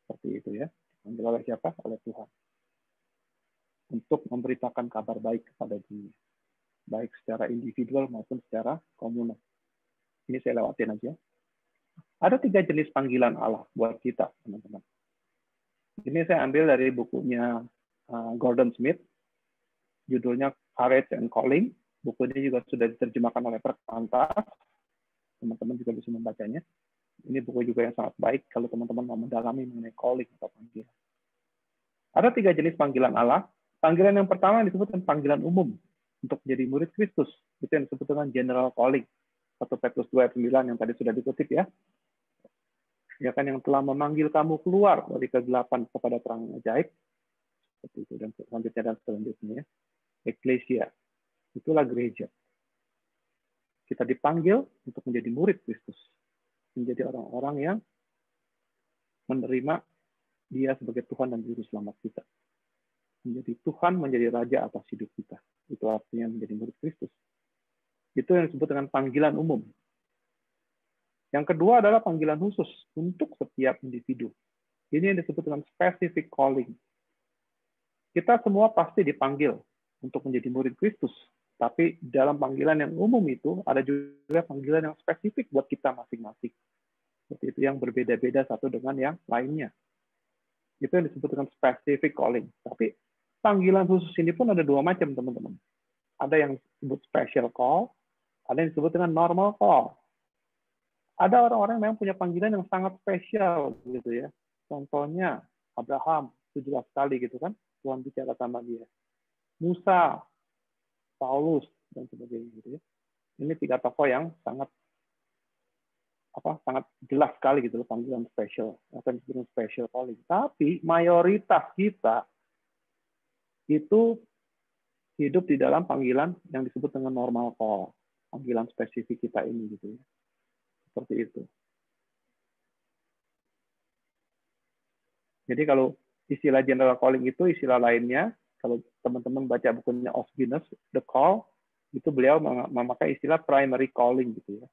Seperti itu ya. Dipanggil oleh siapa? Oleh Tuhan. Untuk memberitakan kabar baik kepada dunia. Baik secara individual maupun secara komunal. Ini saya lewatin aja. Ada 3 jenis panggilan Allah buat kita, teman-teman. Ini saya ambil dari bukunya Gordon Smith, judulnya Courage and Calling. Buku ini juga sudah diterjemahkan oleh Perkantas. Teman-teman juga bisa membacanya. Ini buku juga yang sangat baik kalau teman-teman mau mendalami mengenai calling atau panggilan. Ada 3 jenis panggilan Allah. Panggilan yang pertama disebut dengan panggilan umum untuk menjadi murid Kristus. Itu yang disebut dengan general calling. 1 Petrus 2 ayat 9 yang tadi sudah dikutip ya. Ya kan, yang telah memanggil kamu keluar dari kegelapan kepada terang ajaib. Seperti itu, dan selanjutnya. Eklesia. Itulah gereja. Kita dipanggil untuk menjadi murid Kristus. Menjadi orang-orang yang menerima Dia sebagai Tuhan dan Juru Selamat kita. Menjadi Tuhan, menjadi Raja atas hidup kita. Itu artinya menjadi murid Kristus. Itu yang disebut dengan panggilan umum. Yang kedua adalah panggilan khusus untuk setiap individu. Ini yang disebut dengan specific calling. Kita semua pasti dipanggil untuk menjadi murid Kristus. Tapi dalam panggilan yang umum itu, ada juga panggilan yang spesifik buat kita masing-masing. Seperti itu, yang berbeda-beda satu dengan yang lainnya. Itu yang disebut dengan specific calling. Tapi panggilan khusus ini pun ada 2 macam, teman-teman. Ada yang disebut special call, ada yang disebut dengan normal call. Ada orang-orang yang punya panggilan yang sangat spesial, gitu ya. Contohnya Abraham, itu jelas sekali gitu kan, Tuhan bicara sama dia. Musa, Paulus, dan sebagainya gitu ya. Ini 3 tokoh yang sangat jelas sekali gitu loh, panggilan spesial, akan disebut special calling. Tapi mayoritas kita itu hidup di dalam panggilan yang disebut dengan normal call, panggilan spesifik kita ini gitu ya. Seperti itu. Jadi kalau istilah general calling itu istilah lainnya, kalau teman-teman baca bukunya Of Guinness, The Call, itu beliau memakai istilah primary calling gitu ya.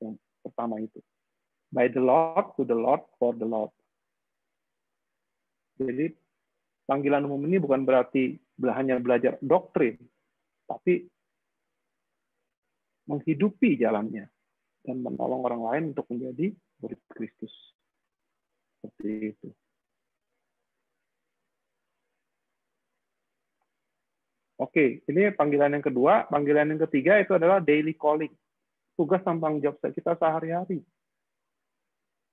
Yang pertama itu. By the Lord, to the Lord, for the Lord. Jadi panggilan umum ini bukan berarti hanya belajar doktrin, tapi menghidupi jalannya dan menolong orang lain untuk menjadi murid Kristus. Seperti itu. Oke, ini panggilan yang kedua. Panggilan yang ketiga itu adalah daily calling. Tugas dan tanggung jawab kita sehari-hari.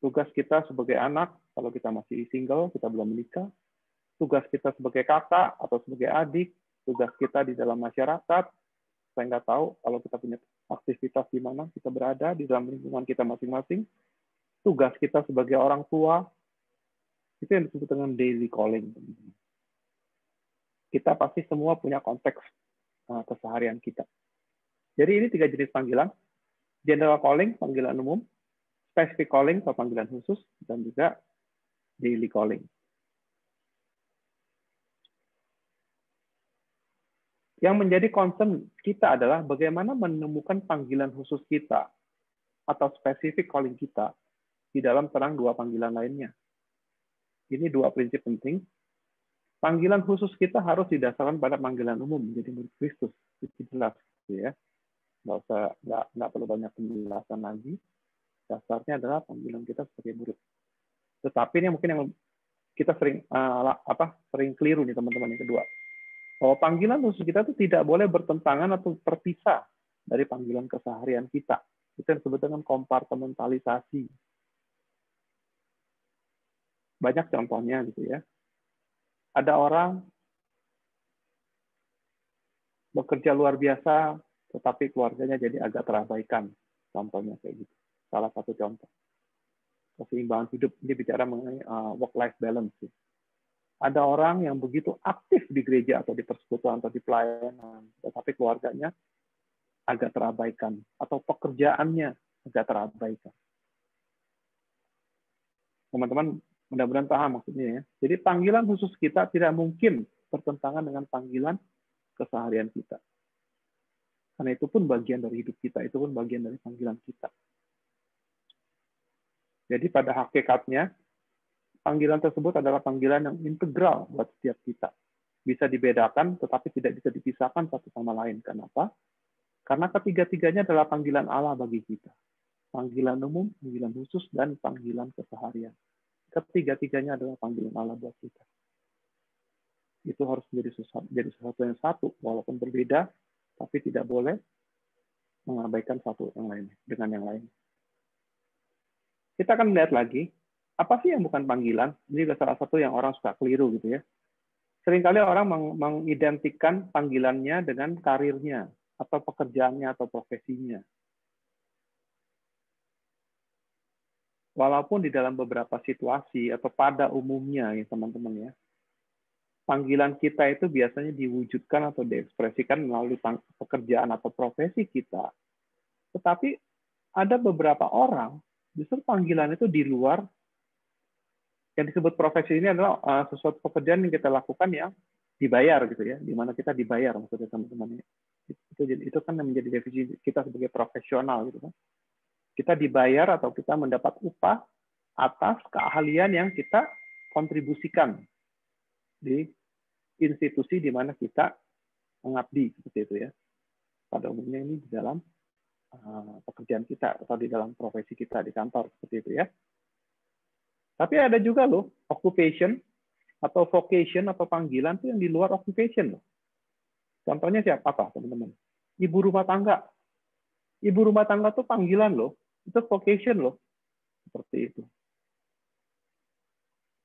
Tugas kita sebagai anak, kalau kita masih single, kita belum menikah. Tugas kita sebagai kakak atau sebagai adik. Tugas kita di dalam masyarakat. Saya nggak tahu kalau kita punya aktivitas di mana kita berada, di dalam lingkungan kita masing-masing. Tugas kita sebagai orang tua, itu yang disebut dengan daily calling. Kita pasti semua punya konteks keseharian kita. Jadi ini 3 jenis panggilan. General calling, panggilan umum. specific calling atau panggilan khusus, dan juga daily calling. Yang menjadi concern kita adalah bagaimana menemukan panggilan khusus kita atau specific calling kita di dalam terang dua panggilan lainnya. Ini dua prinsip penting. Panggilan khusus kita harus didasarkan pada panggilan umum menjadi murid Kristus. Itu jelas, ya. Nggak perlu banyak penjelasan lagi. Dasarnya adalah panggilan kita sebagai murid. Tetapi ini mungkin yang kita sering keliru nih teman-teman yang kedua. Bahwa panggilan khusus kita itu tidak boleh bertentangan atau terpisah dari panggilan keseharian kita. Itu yang disebut dengan kompartementalisasi. Banyak contohnya gitu ya. Ada orang bekerja luar biasa, tetapi keluarganya jadi agak terabaikan. Contohnya kayak gitu. Salah satu contoh. Keseimbangan hidup, ini bicara mengenai work-life balance. Ada orang yang begitu aktif di gereja atau di persekutuan atau di pelayanan, tetapi keluarganya agak terabaikan, atau pekerjaannya agak terabaikan. Teman-teman mudah-mudahan paham maksudnya ya. Jadi panggilan khusus kita tidak mungkin bertentangan dengan panggilan keseharian kita. Karena itu pun bagian dari hidup kita, itu pun bagian dari panggilan kita. Jadi pada hakikatnya, panggilan tersebut adalah panggilan yang integral buat setiap kita. Bisa dibedakan, tetapi tidak bisa dipisahkan satu sama lain. Kenapa? Karena ketiga-tiganya adalah panggilan Allah bagi kita. Panggilan umum, panggilan khusus, dan panggilan keseharian. Ketiga-tiganya adalah panggilan Allah buat kita. Itu harus menjadi sesuatu yang satu, walaupun berbeda, tapi tidak boleh mengabaikan satu yang lain dengan yang lain. Kita akan melihat lagi, apa sih yang bukan panggilan? Ini adalah salah satu yang orang suka keliru gitu ya. Seringkali orang mengidentikan panggilannya dengan karirnya, atau pekerjaannya, atau profesinya. Walaupun di dalam beberapa situasi, atau pada umumnya ya teman-teman ya, panggilan kita itu biasanya diwujudkan atau diekspresikan melalui pekerjaan atau profesi kita. Tetapi ada beberapa orang, justru panggilan itu di luar. Yang disebut profesi ini adalah sesuatu pekerjaan yang kita lakukan yang dibayar gitu ya, di mana kita dibayar maksudnya teman-teman. Itu kan menjadi definisi kita sebagai profesional gitu kan. Kita dibayar atau kita mendapat upah atas keahlian yang kita kontribusikan di institusi di mana kita mengabdi seperti itu ya. Pada umumnya ini di dalam pekerjaan kita atau di dalam profesi kita di kantor seperti itu ya. Tapi ada juga loh, occupation atau vocation atau panggilan itu yang di luar occupation loh. Contohnya siapa teman-teman? Ibu rumah tangga. Ibu rumah tangga itu panggilan loh, itu vocation loh. Seperti itu.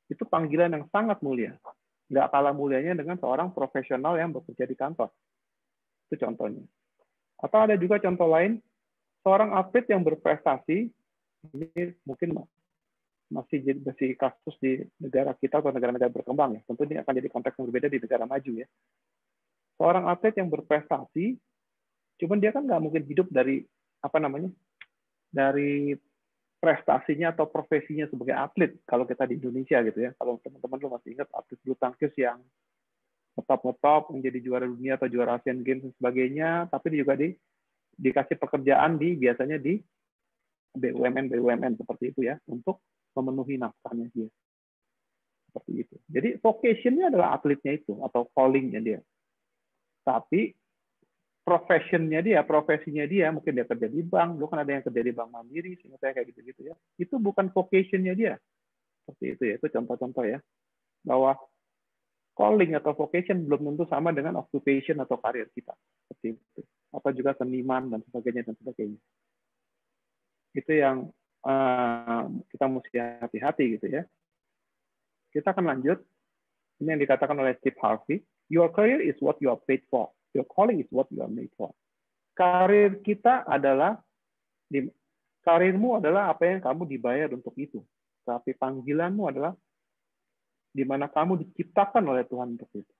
Itu panggilan yang sangat mulia. Nggak kalah mulianya dengan seorang profesional yang bekerja di kantor. Itu contohnya. Atau ada juga contoh lain, seorang atlet yang berprestasi, ini mungkin masih kasus di negara kita atau negara-negara berkembang ya. Tentu ini akan jadi konteks yang berbeda di negara maju ya. Seorang atlet yang berprestasi, cuman dia kan nggak mungkin hidup dari dari prestasinya atau profesinya sebagai atlet kalau kita di Indonesia gitu ya. Kalau teman-teman lo masih ingat atlet bulu tangkis yang ngetop menjadi juara dunia atau juara Asian Games dan sebagainya, tapi juga dikasih pekerjaan biasanya di BUMN seperti itu ya, untuk memenuhi nafkahnya dia. Seperti itu. Jadi vocation-nya adalah atletnya itu, atau calling-nya dia. Tapi profesinya dia, mungkin dia kerja di bank, lu kan ada yang kerja di bank mandiri, sehingga saya kayak gitu-gitu ya. Itu bukan vocation-nya dia. Seperti itu ya, itu contoh-contoh ya. Bahwa calling atau vocation belum tentu sama dengan occupation atau karir kita. Seperti itu. Atau juga seniman dan sebagainya. Itu yang kita mesti hati-hati gitu ya. Kita akan lanjut. Ini yang dikatakan oleh Steve Harvey. Your career is what you are paid for. Your calling is what you are made for. Karir kita adalah, karirmu adalah apa yang kamu dibayar untuk itu. Tapi panggilanmu adalah di mana kamu diciptakan oleh Tuhan untuk itu.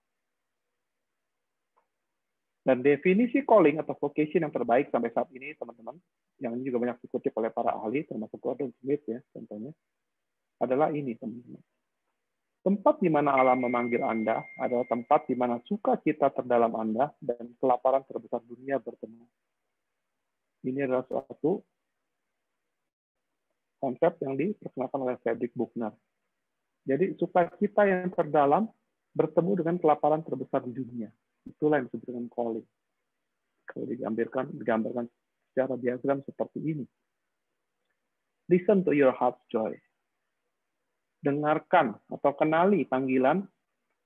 Dan definisi calling atau vocation yang terbaik sampai saat ini, teman-teman, yang ini juga banyak dikutip oleh para ahli, termasuk Gordon Smith ya contohnya, adalah ini teman-teman. Tempat di mana alam memanggil Anda adalah tempat di mana sukacita terdalam Anda dan kelaparan terbesar dunia bertemu. Ini adalah suatu konsep yang diperkenalkan oleh Frederick Buechner. Jadi sukacita yang terdalam bertemu dengan kelaparan terbesar di dunia. Itulah yang disebut dengan calling. Kalau digambarkan secara diagram seperti ini. Listen to your heart's joy. Dengarkan atau kenali panggilan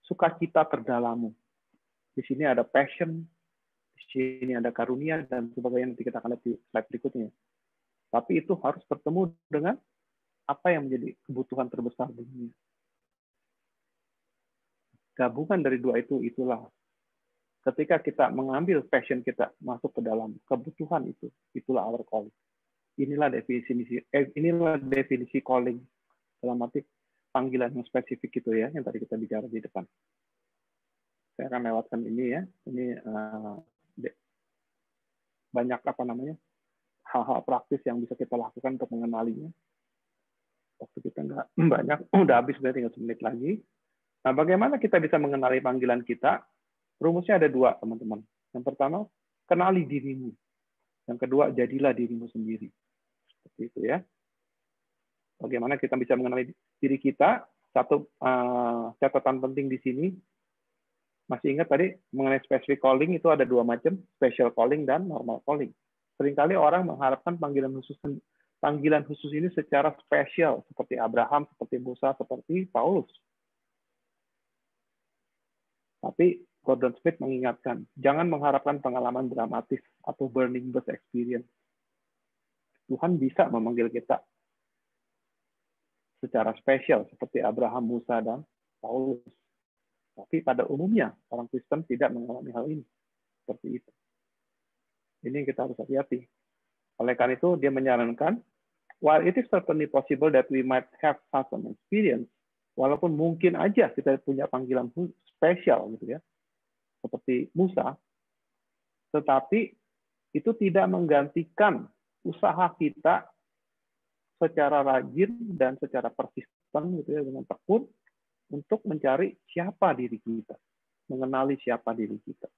sukacita terdalammu. Di sini ada passion, di sini ada karunia, dan sebagainya. Nanti kita akan lihat di slide berikutnya. Tapi itu harus bertemu dengan apa yang menjadi kebutuhan terbesar dunia. Gabungan dari dua itu, itulah. Ketika kita mengambil passion kita masuk ke dalam kebutuhan itu, itulah our calling. Inilah definisi calling dalam arti panggilan yang spesifik itu ya, yang tadi kita bicara di depan. Saya akan lewatkan ini ya. Ini banyak hal-hal praktis yang bisa kita lakukan untuk mengenalinya. Waktu kita nggak banyak, udah habis, udah tinggal 1 menit lagi. Nah, bagaimana kita bisa mengenali panggilan kita? Rumusnya ada 2, teman-teman. Yang pertama, kenali dirimu. Yang kedua, jadilah dirimu sendiri. Seperti itu ya. Bagaimana kita bisa mengenali diri kita? Satu catatan penting di sini, masih ingat tadi mengenai specific calling itu ada 2 macam, special calling dan normal calling. Seringkali orang mengharapkan panggilan khusus ini secara spesial, seperti Abraham, seperti Musa, seperti Paulus. Tapi Gordon Smith mengingatkan, jangan mengharapkan pengalaman dramatis atau burning bush experience. Tuhan bisa memanggil kita secara spesial seperti Abraham, Musa, dan Paulus. Tapi pada umumnya orang Kristen tidak mengalami hal ini. Seperti itu. Ini yang kita harus hati-hati. Oleh karena itu dia menyarankan, while it is certainly possible that we might have such an experience, walaupun mungkin aja kita punya panggilan spesial gitu ya, seperti Musa, tetapi itu tidak menggantikan usaha kita secara rajin dan secara persisten gitu ya, dengan tekun untuk mencari siapa diri kita, mengenali siapa diri kita.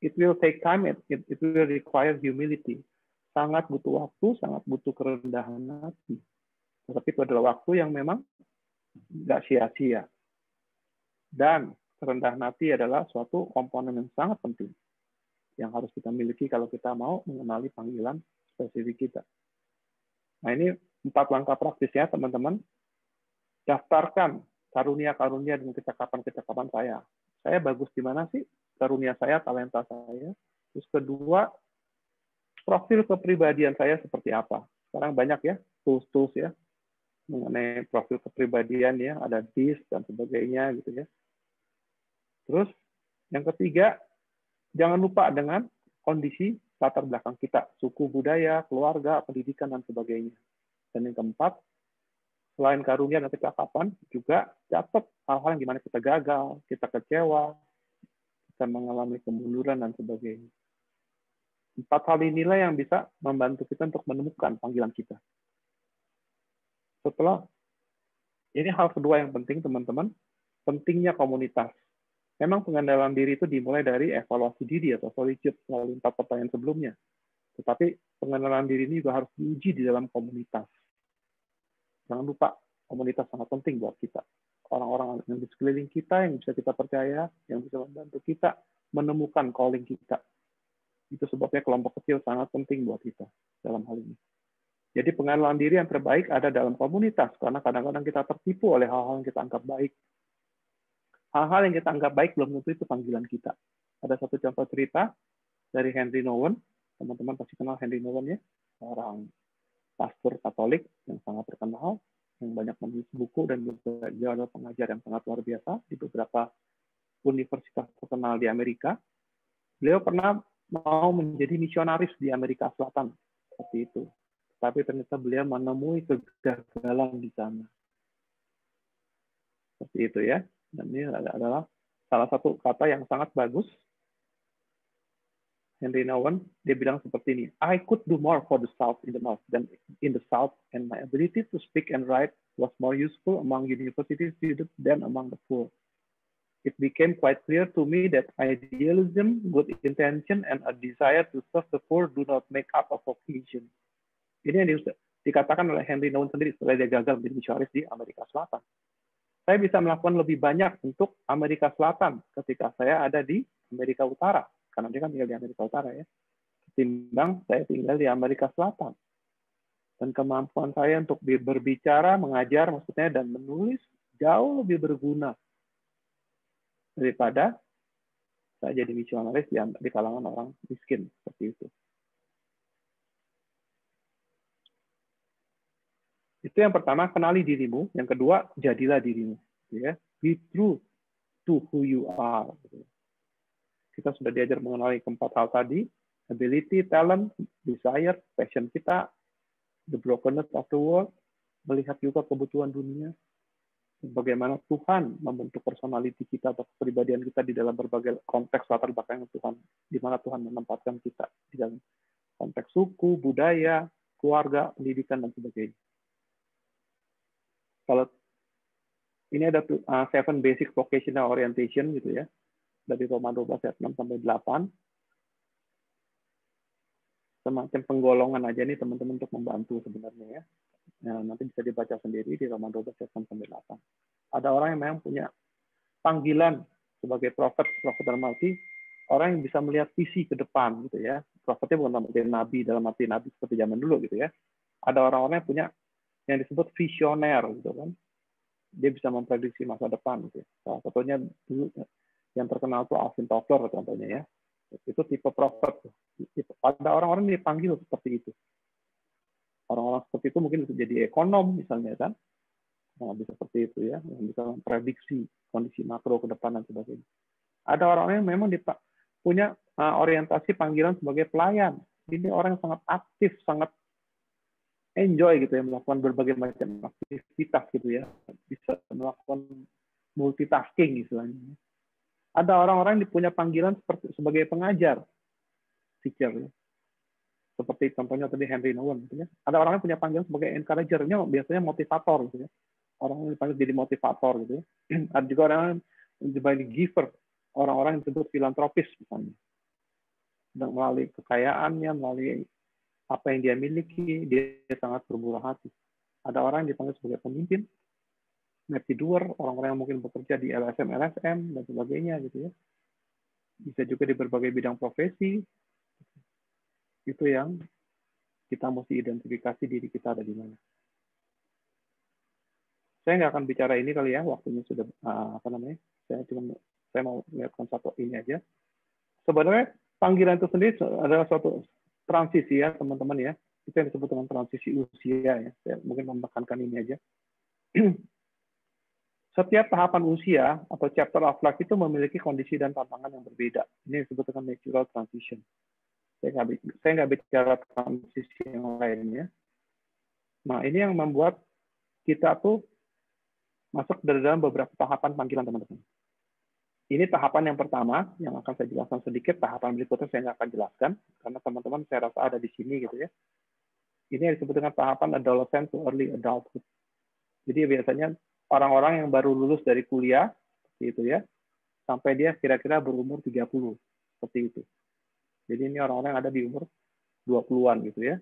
It will take time, it will require humility. Sangat butuh waktu, sangat butuh kerendahan hati. Tetapi itu adalah waktu yang memang nggak sia-sia. Dan kerendahan hati adalah suatu komponen yang sangat penting yang harus kita miliki kalau kita mau mengenali panggilan spesifik kita. Nah, ini 4 langkah praktisnya, teman-teman. Daftarkan karunia-karunia dan kecakapan-kecakapan saya. Saya bagus di mana sih? Karunia saya, talenta saya. Terus kedua, profil kepribadian saya seperti apa? Sekarang banyak ya, tools-tools ya, mengenai profil kepribadian ya, ada DISC dan sebagainya gitu ya. Terus yang ketiga, jangan lupa dengan kondisi latar belakang kita, suku, budaya, keluarga, pendidikan, dan sebagainya. Dan yang keempat, selain karunia dan kecakapan, juga catat hal-hal yang dimana kita gagal, kita kecewa, kita mengalami kemunduran, dan sebagainya. 4 hal inilah yang bisa membantu kita untuk menemukan panggilan kita. Setelah, ini hal kedua yang penting, teman-teman, pentingnya komunitas. Memang pengenalan diri itu dimulai dari evaluasi diri atau solitude melalui 4 pertanyaan sebelumnya. Tetapi pengenalan diri ini juga harus diuji di dalam komunitas. Jangan lupa, komunitas sangat penting buat kita. Orang-orang yang di sekeliling kita, yang bisa kita percaya, yang bisa membantu kita menemukan calling kita. Itu sebabnya kelompok kecil sangat penting buat kita dalam hal ini. Jadi pengenalan diri yang terbaik ada dalam komunitas, karena kadang-kadang kita tertipu oleh hal-hal yang kita anggap baik. Hal-hal yang kita anggap baik belum tentu itu panggilan kita. Ada satu contoh cerita dari Henry Nouwen. Teman-teman pasti kenal Henry Nouwen ya, seorang pastor Katolik yang sangat terkenal, yang banyak menulis buku dan juga dia adalah pengajar yang sangat luar biasa di beberapa universitas terkenal di Amerika. Beliau pernah mau menjadi misionaris di Amerika Selatan, seperti itu. Tapi ternyata beliau menemui kegagalan di sana. Seperti itu ya. Dan ini adalah salah satu kata yang sangat bagus. Henry Nouwen, dia bilang seperti ini, I could do more for the South in the North than in the South, and my ability to speak and write was more useful among university students than among the poor. It became quite clear to me that idealism, good intention, and a desire to serve the poor do not make up a vocation. Ini yang dikatakan oleh Henry Nouwen sendiri setelah dia gagal menjadi misionaris di Amerika Selatan. Saya bisa melakukan lebih banyak untuk Amerika Selatan ketika saya ada di Amerika Utara, karena dia kan tinggal di Amerika Utara ya, ketimbang saya tinggal di Amerika Selatan. Dan kemampuan saya untuk berbicara, mengajar maksudnya, dan menulis jauh lebih berguna daripada saya jadi misionaris di kalangan orang miskin seperti itu. Itu yang pertama, kenali dirimu. Yang kedua, jadilah dirimu. Ya, be true to who you are. Kita sudah diajar mengenali keempat hal tadi: ability, talent, desire, passion kita, the brokenness of the world, melihat juga kebutuhan dunia, bagaimana Tuhan membentuk personality kita atau kepribadian kita di dalam berbagai konteks latar belakang Tuhan, di mana Tuhan menempatkan kita di dalam konteks suku, budaya, keluarga, pendidikan, dan sebagainya. Kalau ini ada 7 basic vocational orientation gitu ya, dari Roma 12 ayat 6 sampai 8. Semacam penggolongan aja nih teman-teman untuk membantu sebenarnya ya. Nah, nanti bisa dibaca sendiri di Roma 12 ayat 6 sampai 8. Ada orang yang memang punya panggilan sebagai prophet dalam arti orang yang bisa melihat visi ke depan gitu ya. Prophetnya bukan dalam arti nabi, dalam arti nabi seperti zaman dulu gitu ya. Ada orang-orang yang punya yang disebut visioner gitu kan. Dia bisa memprediksi masa depan gitu. Salah satunya dulu yang terkenal tuh Alvin Toffler contohnya ya. Itu tipe prophet. Ada orang-orang yang dipanggil seperti itu. Orang-orang seperti itu mungkin bisa jadi ekonom misalnya kan. Nah, bisa seperti itu ya, yang bisa memprediksi kondisi makro ke depan dan sebagainya. Ada orang-orang yang memang punya orientasi panggilan sebagai pelayan. Ini orang yang sangat aktif, sangat enjoy gitu ya, melakukan berbagai macam aktivitas gitu ya. Bisa melakukan multitasking istilahnya. Ada orang-orang yang punya panggilan sebagai pengajar, teacher ya. Seperti contohnya tadi Henry Nouwen gitu ya. Ada orang yang punya panggilan sebagai encourager-nya biasanya motivator gitu ya. Orang yang dipanggil jadi motivator gitu ya. Ada juga orang yang sebagai giver, orang-orang yang disebut filantropis misalnya. Dan melalui kekayaannya, melalui apa yang dia miliki, dia sangat bermurah hati. Ada orang yang dipanggil sebagai pemimpin, mercy doer, orang-orang yang mungkin bekerja di LSM, dan sebagainya gitu ya. Bisa juga di berbagai bidang profesi. Itu yang kita mesti identifikasi diri kita ada di mana. Saya nggak akan bicara ini kali ya, waktunya sudah saya mau lihatkan satu ini aja. Sebenarnya panggilan itu sendiri adalah suatu transisi ya teman-teman ya. Itu yang disebut dengan transisi usia ya. Saya mungkin menekankan ini aja. Setiap tahapan usia atau chapter of life itu memiliki kondisi dan tantangan yang berbeda. Ini disebut dengan natural transition. Saya nggak bicara transisi yang lainnya. Nah ini yang membuat kita tuh masuk dalam beberapa tahapan panggilan teman-teman. Ini tahapan yang pertama yang akan saya jelaskan sedikit. Tahapan berikutnya saya nggak akan jelaskan karena teman-teman saya rasa ada di sini gitu ya. Ini yang disebut dengan tahapan adolescent to early adulthood. Jadi biasanya orang-orang yang baru lulus dari kuliah seperti itu ya, sampai dia kira-kira berumur 30 seperti itu. Jadi ini orang-orang yang ada di umur 20-an gitu ya.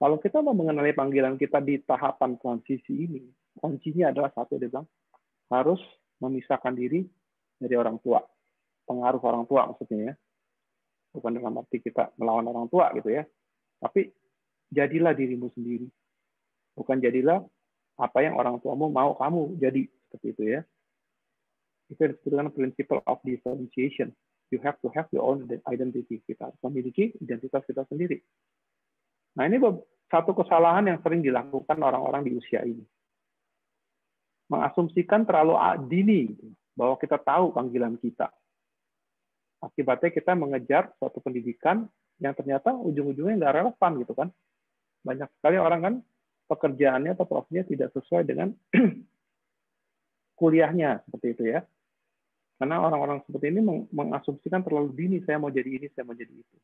Kalau kita mau mengenali panggilan kita di tahapan transisi ini, kuncinya adalah satu, dia bilang, harus memisahkan diri dari orang tua. Pengaruh orang tua maksudnya ya. Bukan dalam arti kita melawan orang tua gitu ya. Tapi jadilah dirimu sendiri. Bukan jadilah apa yang orang tuamu mau kamu jadi. Seperti itu ya. Itu yang disebut dengan principle of differentiation. You have to have your own identity. Kita harus memiliki identitas kita sendiri. Nah ini satu kesalahan yang sering dilakukan orang-orang di usia ini. Mengasumsikan terlalu dini bahwa kita tahu panggilan kita. Akibatnya kita mengejar suatu pendidikan yang ternyata ujung-ujungnya nggak relevan gitu kan. Banyak sekali orang kan pekerjaannya atau profesinya tidak sesuai dengan kuliahnya seperti itu ya. Karena orang-orang seperti ini mengasumsikan terlalu dini, saya mau jadi ini, saya mau jadi itu.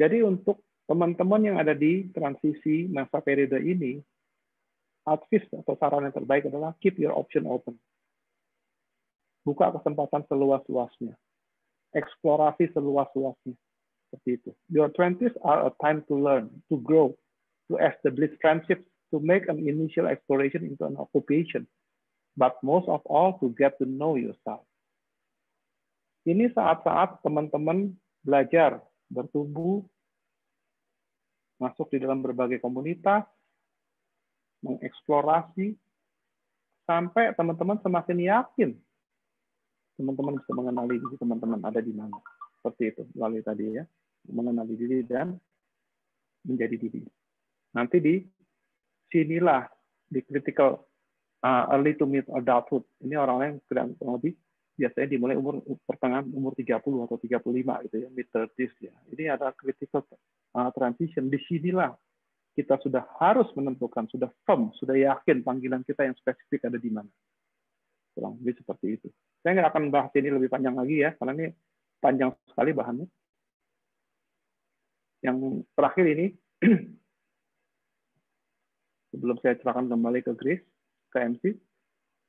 Jadi untuk teman-teman yang ada di transisi masa periode ini, advice atau saran yang terbaik adalah keep your option open. Buka kesempatan seluas-luasnya. Eksplorasi seluas-luasnya. Seperti itu. Your 20s are a time to learn, to grow, to establish friendships, to make an initial exploration into an occupation. But most of all, to get to know yourself. Ini saat-saat teman-teman belajar, bertumbuh, masuk di dalam berbagai komunitas, mengeksplorasi, sampai teman-teman semakin yakin teman-teman bisa mengenali diri teman-teman ada di mana. Seperti itu, melalui tadi ya. Mengenali diri dan menjadi diri. Nanti di sinilah, di critical early to mid adulthood. Ini orang-orang yang kurang lebih biasanya dimulai pertengahan umur 30 atau 35 gitu ya, mid 30s ya. Ini ada critical transition. Di sinilah kita sudah harus menentukan, sudah firm, sudah yakin panggilan kita yang spesifik ada di mana. Kurang lebih seperti itu. Saya nggak akan bahas ini lebih panjang lagi ya, karena ini panjang sekali bahannya. Yang terakhir ini, sebelum saya serahkan kembali ke Grace, ke MC,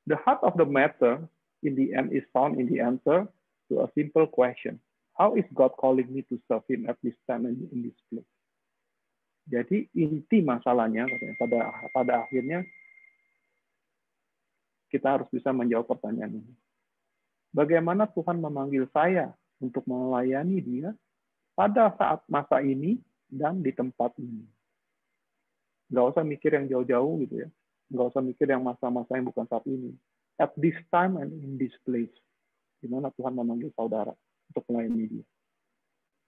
the heart of the matter in the end is found in the answer to a simple question. How is God calling me to serve Him at this time and in this place? Jadi inti masalahnya pada akhirnya kita harus bisa menjawab pertanyaan ini. Bagaimana Tuhan memanggil saya untuk melayani Dia pada saat masa ini dan di tempat ini? Nggak usah mikir yang jauh-jauh gitu ya. Nggak usah mikir yang masa-masa yang bukan saat ini. At this time and in this place. Di mana Tuhan memanggil saudara untuk melayani Dia.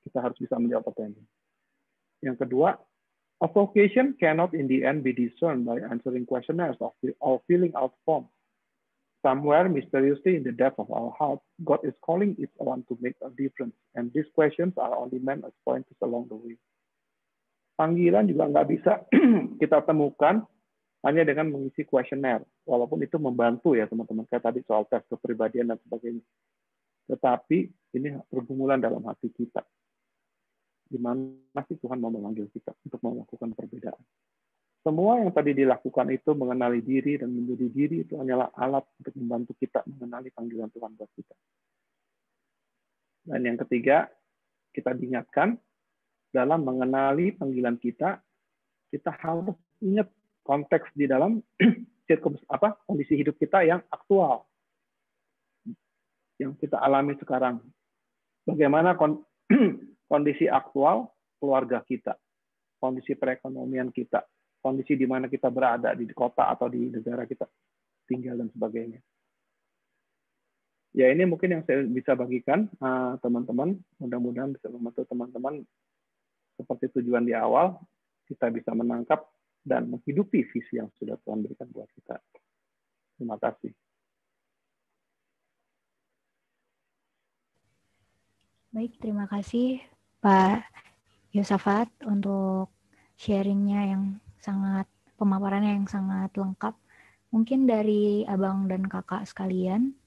Kita harus bisa menjawab pertanyaan. Yang kedua, a vocation cannot in the end be discerned by answering questionnaires or filling out forms. Somewhere mysteriously in the depth of our heart, God is calling each one to make a difference. And these questions are only meant as pointers along the way. Panggilan juga nggak bisa kita temukan hanya dengan mengisi kuesioner. Walaupun itu membantu ya teman-teman. Kayak tadi soal tes kepribadian dan sebagainya. Tetapi ini pergumulan dalam hati kita. Di mana sih Tuhan mau memanggil kita untuk melakukan perbedaan. Semua yang tadi dilakukan itu mengenali diri dan menjadi diri itu hanyalah alat untuk membantu kita mengenali panggilan Tuhan buat kita. Dan yang ketiga, kita diingatkan dalam mengenali panggilan kita, kita harus ingat konteks di dalam kondisi hidup kita yang aktual, yang kita alami sekarang. Bagaimana kondisi aktual keluarga kita, kondisi perekonomian kita, kondisi di mana kita berada, di kota atau di negara kita tinggal dan sebagainya. Ya ini mungkin yang saya bisa bagikan teman-teman, mudah-mudahan bisa membantu teman-teman seperti tujuan di awal, kita bisa menangkap dan menghidupi visi yang sudah Tuhan berikan buat kita. Terima kasih. Baik, terima kasih Pak Yosafat untuk sharingnya yang sangat, pemaparannya yang sangat lengkap. Mungkin dari abang dan kakak sekalian,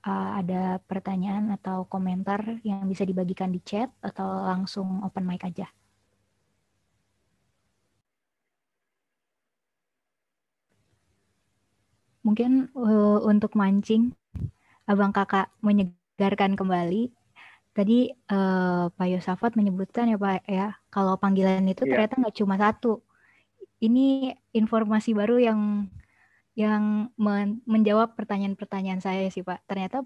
ada pertanyaan atau komentar yang bisa dibagikan di chat atau langsung open mic aja. Mungkin untuk mancing, abang kakak menyegarkan kembali. Tadi Pak Yosafat menyebutkan ya Pak ya, kalau panggilan itu ternyata nggak cuma satu. Ini informasi baru yang menjawab pertanyaan-pertanyaan saya sih Pak. Ternyata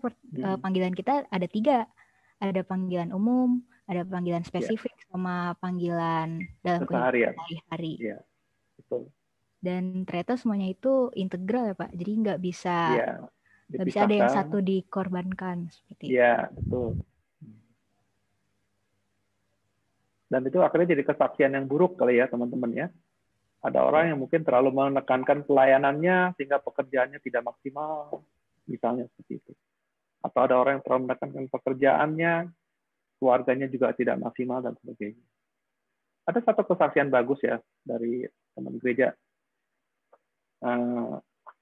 panggilan kita ada 3. Ada panggilan umum, ada panggilan spesifik, sama panggilan dalam kehidupan sehari-hari. Iya, betul. Dan ternyata semuanya itu integral ya Pak. Jadi nggak bisa ada yang satu dikorbankan seperti itu. Iya, betul. Dan itu akhirnya jadi kesaksian yang buruk kali ya teman-teman ya. Ada orang yang mungkin terlalu menekankan pelayanannya sehingga pekerjaannya tidak maksimal, misalnya seperti itu. Atau ada orang yang terlalu menekankan pekerjaannya, keluarganya juga tidak maksimal dan sebagainya. Ada satu kesaksian bagus ya dari teman gereja.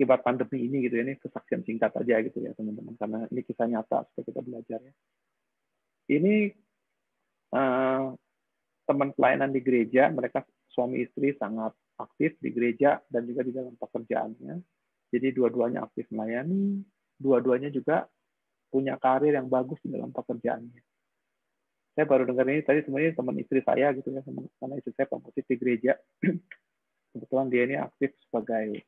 akibat pandemi ini gitu ya, ini kesaksian singkat aja gitu ya teman-teman, karena ini kisah nyata supaya kita belajar ya. Ini teman pelayanan di gereja, mereka suami istri sangat aktif di gereja dan juga di dalam pekerjaannya. Jadi dua-duanya aktif melayani, dua-duanya juga punya karir yang bagus di dalam pekerjaannya. Saya baru dengar ini tadi sebenarnya teman istri saya gitu ya, karena istri saya pemusik di gereja. Kebetulan dia ini aktif sebagai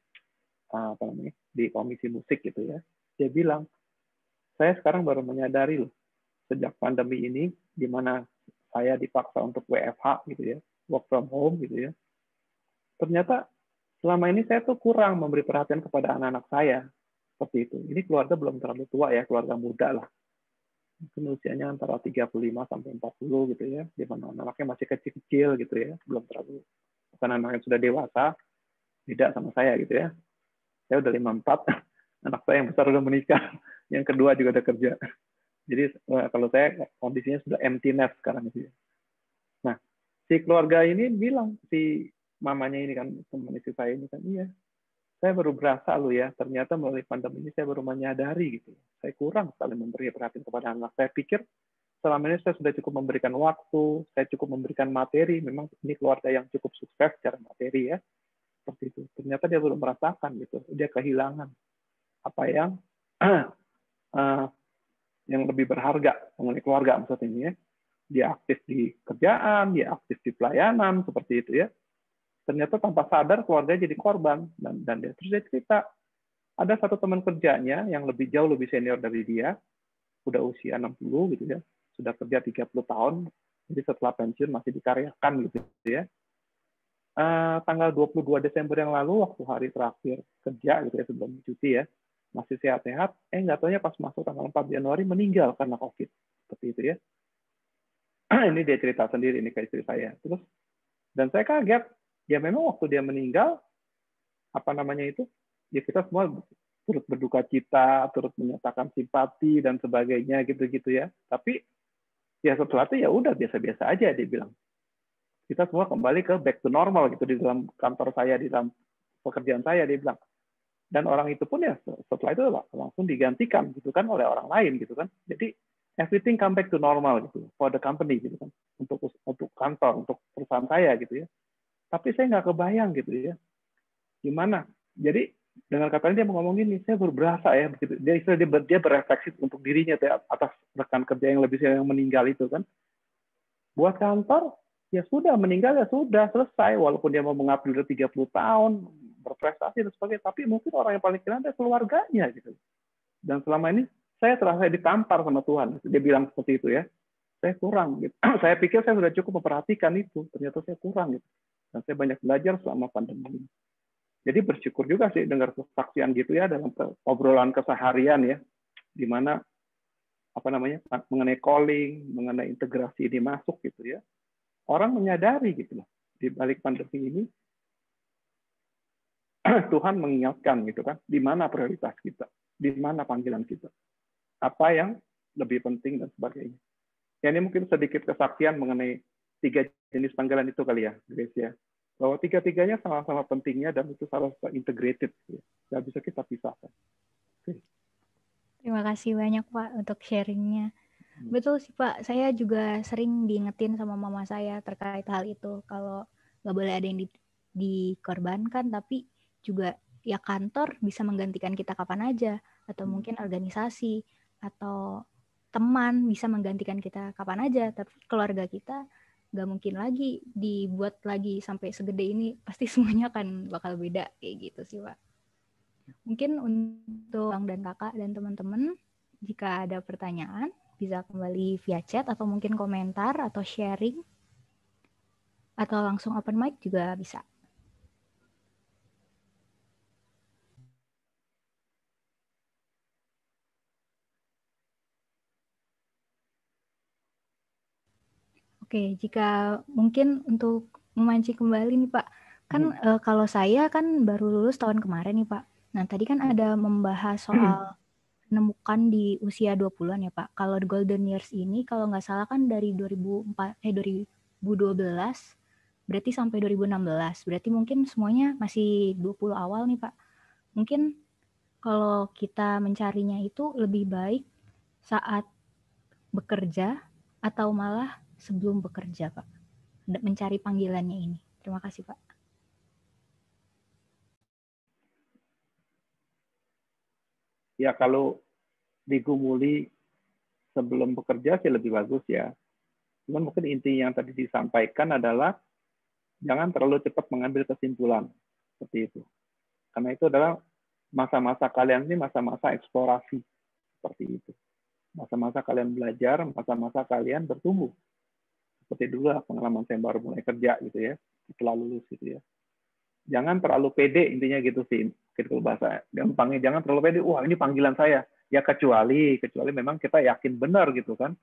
apa namanya di komisi musik gitu ya. Dia bilang, saya sekarang baru menyadari loh, sejak pandemi ini, di mana saya dipaksa untuk WFH gitu ya, work from home gitu ya. Ternyata selama ini saya tuh kurang memberi perhatian kepada anak-anak saya. Seperti itu. Ini keluarga belum terlalu tua ya, keluarga muda lah. Mungkin usianya antara 35 sampai 40 gitu ya, di mana anaknya masih kecil-kecil gitu ya, belum terlalu, bukan anak yang sudah dewasa, tidak sama saya gitu ya. Saya udah 54, anak saya yang besar udah menikah, yang kedua juga udah kerja. Jadi kalau saya kondisinya sudah empty nest sekarang gitu ya. Nah, si keluarga ini bilang, si mamanya ini kan, teman istri saya ini kan, iya, saya baru berasa loh ya, ternyata melalui pandemi ini saya baru menyadari gitu. Saya kurang sekali memberi perhatian kepada anak. Saya pikir selama ini saya sudah cukup memberikan waktu, saya cukup memberikan materi. Memang ini keluarga yang cukup sukses secara materi ya, seperti itu. Ternyata dia belum merasakan gitu, dia kehilangan apa yang yang lebih berharga mengenai keluarga maksud ini ya. Dia aktif di kerjaan, dia aktif di pelayanan seperti itu ya. Ternyata tanpa sadar keluarga jadi korban dan dia terus dia cerita ada satu teman kerjanya yang jauh lebih senior dari dia, udah usia 60 gitu ya, sudah kerja 30 tahun, jadi setelah pensiun masih dikaryakan gitu ya. Tanggal 22 Desember yang lalu waktu hari terakhir kerja gitu ya sebelum cuti ya, masih sehat-sehat, nggak taunya pas masuk tanggal 4 Januari meninggal karena COVID seperti itu ya. Ini dia cerita sendiri ini ke istri saya. Terus dan saya kaget. Ya memang waktu dia meninggal, apa namanya itu, ya kita semua turut berduka cita, turut menyatakan simpati dan sebagainya gitu-gitu ya. Tapi ya setelah itu ya udah biasa-biasa aja dia bilang. Kita semua kembali ke back to normal gitu di dalam kantor saya, di dalam pekerjaan saya dia bilang. Dan orang itu pun ya setelah itu langsung digantikan gitu kan oleh orang lain gitu kan. Jadi everything come back to normal gitu for the company gitu kan. Untuk kantor, untuk perusahaan saya gitu ya. Tapi saya nggak kebayang gitu ya. Gimana? Jadi dengan katanya dia mau ngomong gini, saya baru berasa ya begitu. Dia berefleksi untuk dirinya atas rekan kerja yang lebih yang meninggal itu kan. Buat kantor, ya sudah meninggal ya sudah selesai. Walaupun dia mau mengabdi udah 30 tahun, berprestasi dan sebagainya, tapi mungkin orang yang paling kena adalah keluarganya gitu. Dan selama ini saya terasa ditampar sama Tuhan. Dia bilang seperti itu ya. Saya kurang gitu. Saya pikir saya sudah cukup memperhatikan itu, ternyata saya kurang gitu. Dan saya banyak belajar selama pandemi ini. Jadi bersyukur juga sih dengar kesaksian gitu ya dalam obrolan keseharian ya, di mana apa namanya mengenai calling, mengenai integrasi ini masuk gitu ya. Orang menyadari gitu loh di balik pandemi ini Tuhan mengingatkan gitu kan, di mana prioritas kita, di mana panggilan kita, apa yang lebih penting dan sebagainya. Ya, ini mungkin sedikit kesaksian mengenai 3 jenis panggilan itu kali ya, Grace ya. Bahwa tiga-tiganya sama-sama pentingnya dan itu salah satu integrated. Ya. Nggak bisa kita pisahkan. Oke. Terima kasih banyak Pak untuk sharingnya. Betul sih Pak, saya juga sering diingetin sama mama saya terkait hal itu. Kalau nggak boleh ada yang dikorbankan, tapi juga ya kantor bisa menggantikan kita kapan aja. Atau mungkin organisasi, atau teman bisa menggantikan kita kapan aja. Tapi keluarga kita nggak mungkin lagi dibuat lagi sampai segede ini, pasti semuanya akan bakal beda kayak gitu sih Pak. Mungkin untuk Bang dan Kakak dan teman-teman, jika ada pertanyaan bisa kembali via chat atau mungkin komentar atau sharing atau langsung open mic juga bisa. Oke, jika mungkin untuk memancing kembali nih Pak, kan kalau saya kan baru lulus tahun kemarin nih Pak. Nah tadi kan ada membahas soal menemukan di usia 20-an ya Pak. Kalau golden years ini kalau nggak salah kan dari 2012 berarti sampai 2016. Berarti mungkin semuanya masih 20 awal nih Pak. Mungkin kalau kita mencarinya itu lebih baik saat bekerja atau malah sebelum bekerja, Pak? Mencari panggilannya ini. Terima kasih, Pak. Ya kalau digumuli sebelum bekerja sih lebih bagus ya. Cuman mungkin inti yang tadi disampaikan adalah jangan terlalu cepat mengambil kesimpulan seperti itu. Karena itu adalah masa-masa kalian ini masa-masa eksplorasi seperti itu. Masa-masa kalian belajar, masa-masa kalian bertumbuh. Seperti dulu pengalaman saya baru mulai kerja gitu ya, setelah lulus gitu ya. Jangan terlalu pede intinya gitu sih, gitu bahasa gampangnya. Jangan terlalu pede, wah ini panggilan saya. Ya kecuali memang kita yakin benar gitu kan.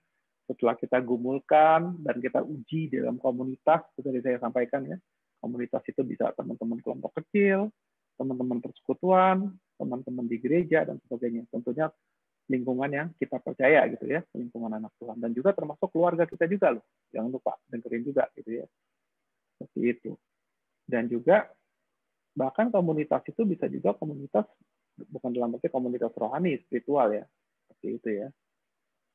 Setelah kita gumulkan dan kita uji dalam komunitas, seperti saya sampaikan ya, komunitas itu bisa teman-teman kelompok kecil, teman-teman persekutuan, teman-teman di gereja dan sebagainya. Tentunya lingkungan yang kita percaya gitu ya, lingkungan anak Tuhan, dan juga termasuk keluarga kita juga loh. Jangan lupa dengerin juga gitu ya. Seperti itu. Dan juga bahkan komunitas itu bisa juga komunitas bukan dalam arti komunitas rohani, spiritual ya. Seperti itu ya.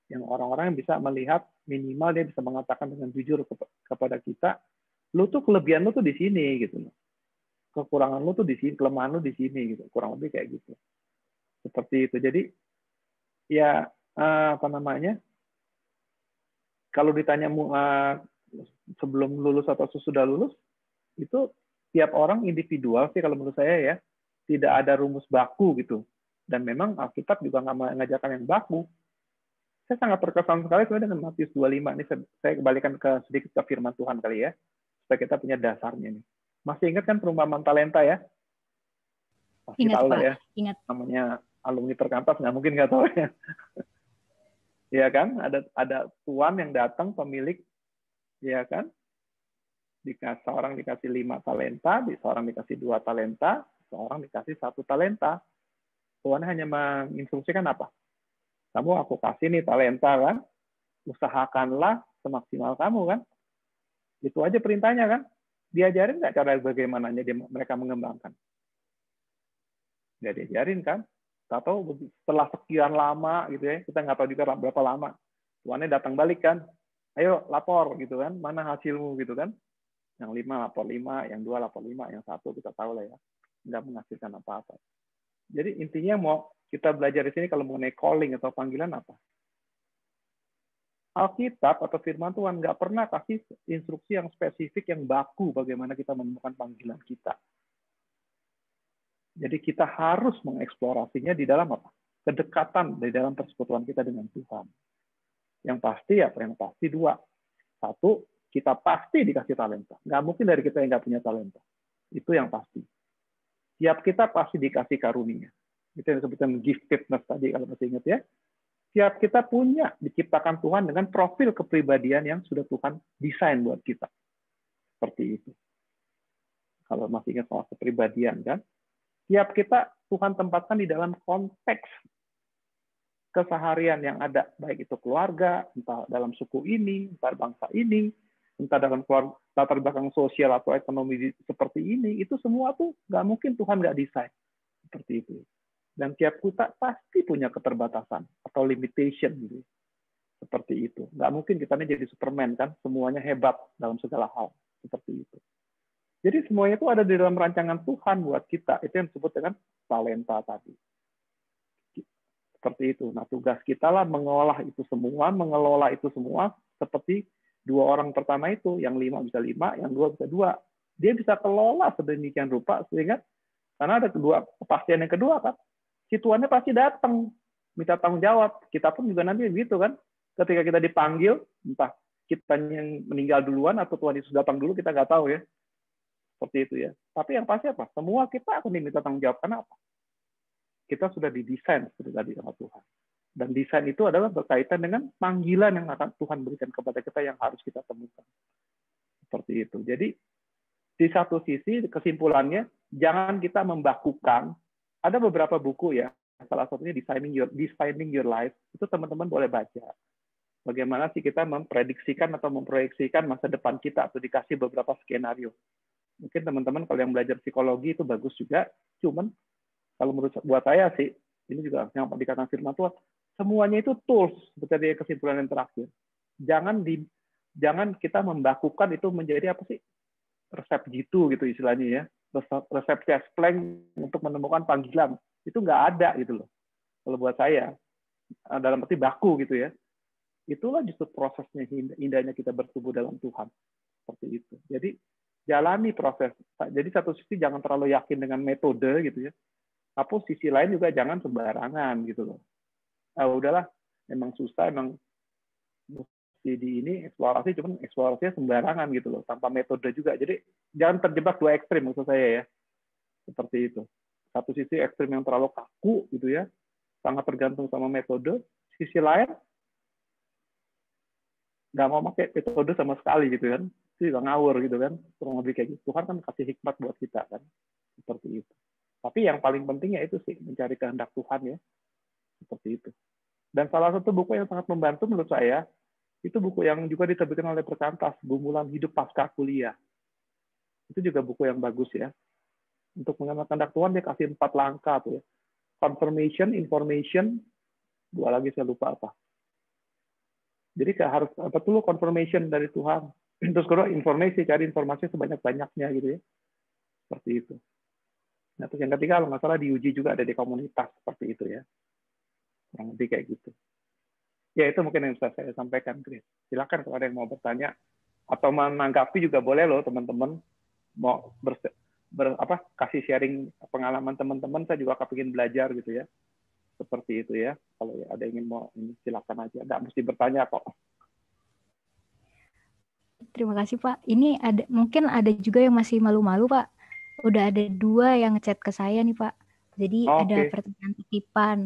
Yang orang-orang yang bisa melihat minimal dia bisa mengatakan dengan jujur kepada kita, lu tuh kelebihan lu tuh di sini gitu loh. Kekurangan lu tuh di sini, kelemahan lu di sini gitu. Kurang lebih kayak gitu. Seperti itu. Jadi ya apa namanya? Kalau ditanya sebelum lulus atau sesudah lulus, itu tiap orang individual sih kalau menurut saya ya. Tidak ada rumus baku gitu. Dan memang Alkitab juga nggak mengajarkan yang baku. Saya sangat terkesan sekali sebenarnya dengan Matius 25. Ini saya kembalikan sedikit ke firman Tuhan kali ya. Supaya kita punya dasarnya nih. Masih ingat kan perumpamaan talenta ya? Pasti Ingat, tahu lah Pak. ya. Ingat. Namanya alumni terkantas, nggak mungkin nggak tahu ya. Ya kan? Ada tuan yang datang, pemilik, ya kan? Seorang dikasih 5 talenta, seorang dikasih 2 talenta, seorang dikasih 1 talenta. Tuan hanya menginstruksikan apa? Kamu aku kasih nih talenta kan? Usahakanlah semaksimal kamu kan? Itu aja perintahnya kan? Diajarin nggak cara bagaimananya mereka mengembangkan? Nggak diajarin kan? Tahu setelah sekian lama gitu ya, kita nggak tahu juga berapa lama. Tuannya datang balik kan? Ayo lapor gitu kan? Mana hasilmu gitu kan? Yang 5 lapor 5, yang 2 lapor 5, yang 1 kita tahu lah ya. Nggak menghasilkan apa-apa. Jadi intinya mau kita belajar di sini kalau mengenai calling atau panggilan apa? Alkitab atau firman Tuhan nggak pernah kasih instruksi yang spesifik, yang baku bagaimana kita menemukan panggilan kita. Jadi kita harus mengeksplorasinya di dalam apa? Kedekatan di dalam persekutuan kita dengan Tuhan. Yang pasti apa? Yang pasti 2. 1, kita pasti dikasih talenta. Nggak mungkin dari kita yang nggak punya talenta. Itu yang pasti. Tiap kita pasti dikasih karunia. Itu yang disebutkan giftedness tadi kalau masih ingat ya. Tiap kita punya, diciptakan Tuhan dengan profil kepribadian yang sudah Tuhan desain buat kita. Seperti itu. Kalau masih ingat soal kepribadian kan. Tiap kita Tuhan tempatkan di dalam konteks keseharian yang ada. Baik itu keluarga, entah dalam suku ini, entah bangsa ini, entah dalam latar belakang sosial atau ekonomi seperti ini. Itu semua tuh nggak mungkin Tuhan nggak desain. Seperti itu. Dan tiap kita pasti punya keterbatasan atau limitation gitu. Seperti itu. Nggak mungkin kita ini jadi Superman kan, semuanya hebat dalam segala hal. Seperti itu. Jadi semuanya itu ada di dalam rancangan Tuhan buat kita. Itu yang disebut dengan talenta tadi. Seperti itu. Nah, tugas kita lah mengelola itu semua seperti 2 orang pertama itu, yang 5 bisa 5, yang 2 bisa 2. Dia bisa kelola sedemikian rupa sehingga karena ada kepastian yang kedua kan. Si tuannya pasti datang minta tanggung jawab. Kita pun juga nanti gitu kan. Ketika kita dipanggil, entah kita yang meninggal duluan atau Tuhan Yesus datang dulu, kita nggak tahu ya. Seperti itu ya. Tapi yang pasti apa? Semua kita akan diminta tanggung jawab. Kenapa? Kita sudah didesain seperti tadi sama Tuhan. Dan desain itu adalah berkaitan dengan panggilan yang akan Tuhan berikan kepada kita yang harus kita temukan. Seperti itu. Jadi di satu sisi kesimpulannya jangan kita membakukan. Ada beberapa buku ya, salah satunya Designing Your Life, itu teman-teman boleh baca. Bagaimana sih kita memprediksikan atau memproyeksikan masa depan kita atau dikasih beberapa skenario. Mungkin teman-teman kalau yang belajar psikologi itu bagus juga, cuman Kalau buat saya sih, ini juga yang dikatakan firman Tuhan, semuanya itu tools, seperti kesimpulan yang terakhir. Jangan kita membakukan itu menjadi apa sih, resep gitu istilahnya ya, resep chest plank untuk menemukan panggilan, itu nggak ada gitu loh. Kalau buat saya, dalam arti baku gitu ya, itulah justru prosesnya indahnya kita bertumbuh dalam Tuhan, seperti itu. Jadi jalani proses. Jadi satu sisi jangan terlalu yakin dengan metode gitu ya, tapi sisi lain juga jangan sembarangan gitu loh. Udahlah, emang susah, emang mesti di ini eksplorasi, cuman eksplorasinya sembarangan gitu loh, tanpa metode juga. Jadi jangan terjebak dua ekstrim maksud saya ya, seperti itu. Satu sisi ekstrim yang terlalu kaku gitu ya, sangat tergantung sama metode. Sisi lain nggak mau pakai metode sama sekali gitu kan, itu juga ngawur gitu kan, kurang lebih kayak gitu. Tuhan kan kasih hikmat buat kita kan, seperti itu. Tapi yang paling penting ya itu sih, mencari kehendak Tuhan ya, seperti itu. Dan salah satu buku yang sangat membantu menurut saya, itu buku yang juga diterbitkan oleh Perkantas, Gumulan Hidup Pasca Kuliah. Itu juga buku yang bagus ya. Untuk mengenal kehendak Tuhan, dia kasih 4 langkah tuh ya. Confirmation, information, 2 lagi saya lupa apa. Jadi harus apa dulu, confirmation dari Tuhan. Terus kedua informasi, cari informasi sebanyak-banyaknya gitu ya. Seperti itu. Nah, terus yang ketiga kalau nggak salah diuji juga ada di komunitas seperti itu ya. Kurang lebih kayak gitu. Ya itu mungkin yang bisa saya sampaikan, Chris. Silakan kalau ada yang mau bertanya atau menanggapi juga boleh loh teman-teman. Mau kasih sharing pengalaman teman-teman, saya juga kepingin belajar gitu ya. Seperti itu ya. Kalau ada yang ingin mau, silakan aja. Nggak mesti bertanya kok. Terima kasih Pak. Ini mungkin ada juga yang masih malu-malu Pak. Udah ada 2 yang ngechat ke saya nih Pak. Jadi ada pertanyaan titipan.